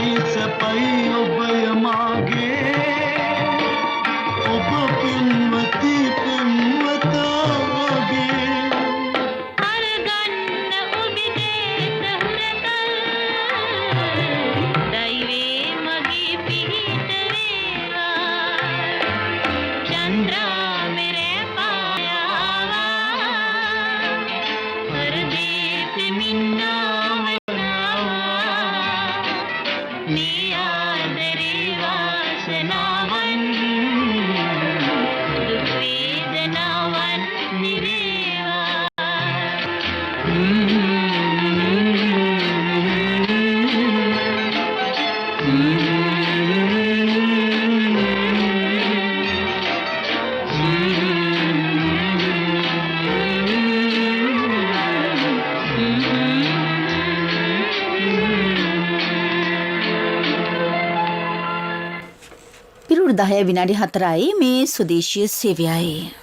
සුවයි සැපයි ඔබය මාගේ ඔබ පින්වති පින්වතාගේ
අරගන්න ඔබගේ සහුරතල් දෛවේ මගේ පිහිට වේවා චන්ද්‍රා මෙරේ පායාවා පරදේස මින්නාවනවා මේ ආදරේ වාසනාවන් දුක් වේදනාවන් නිරේවා
පිරුරු 10 විනාඩි 4යි මේ සුදේශීය සේවයයි.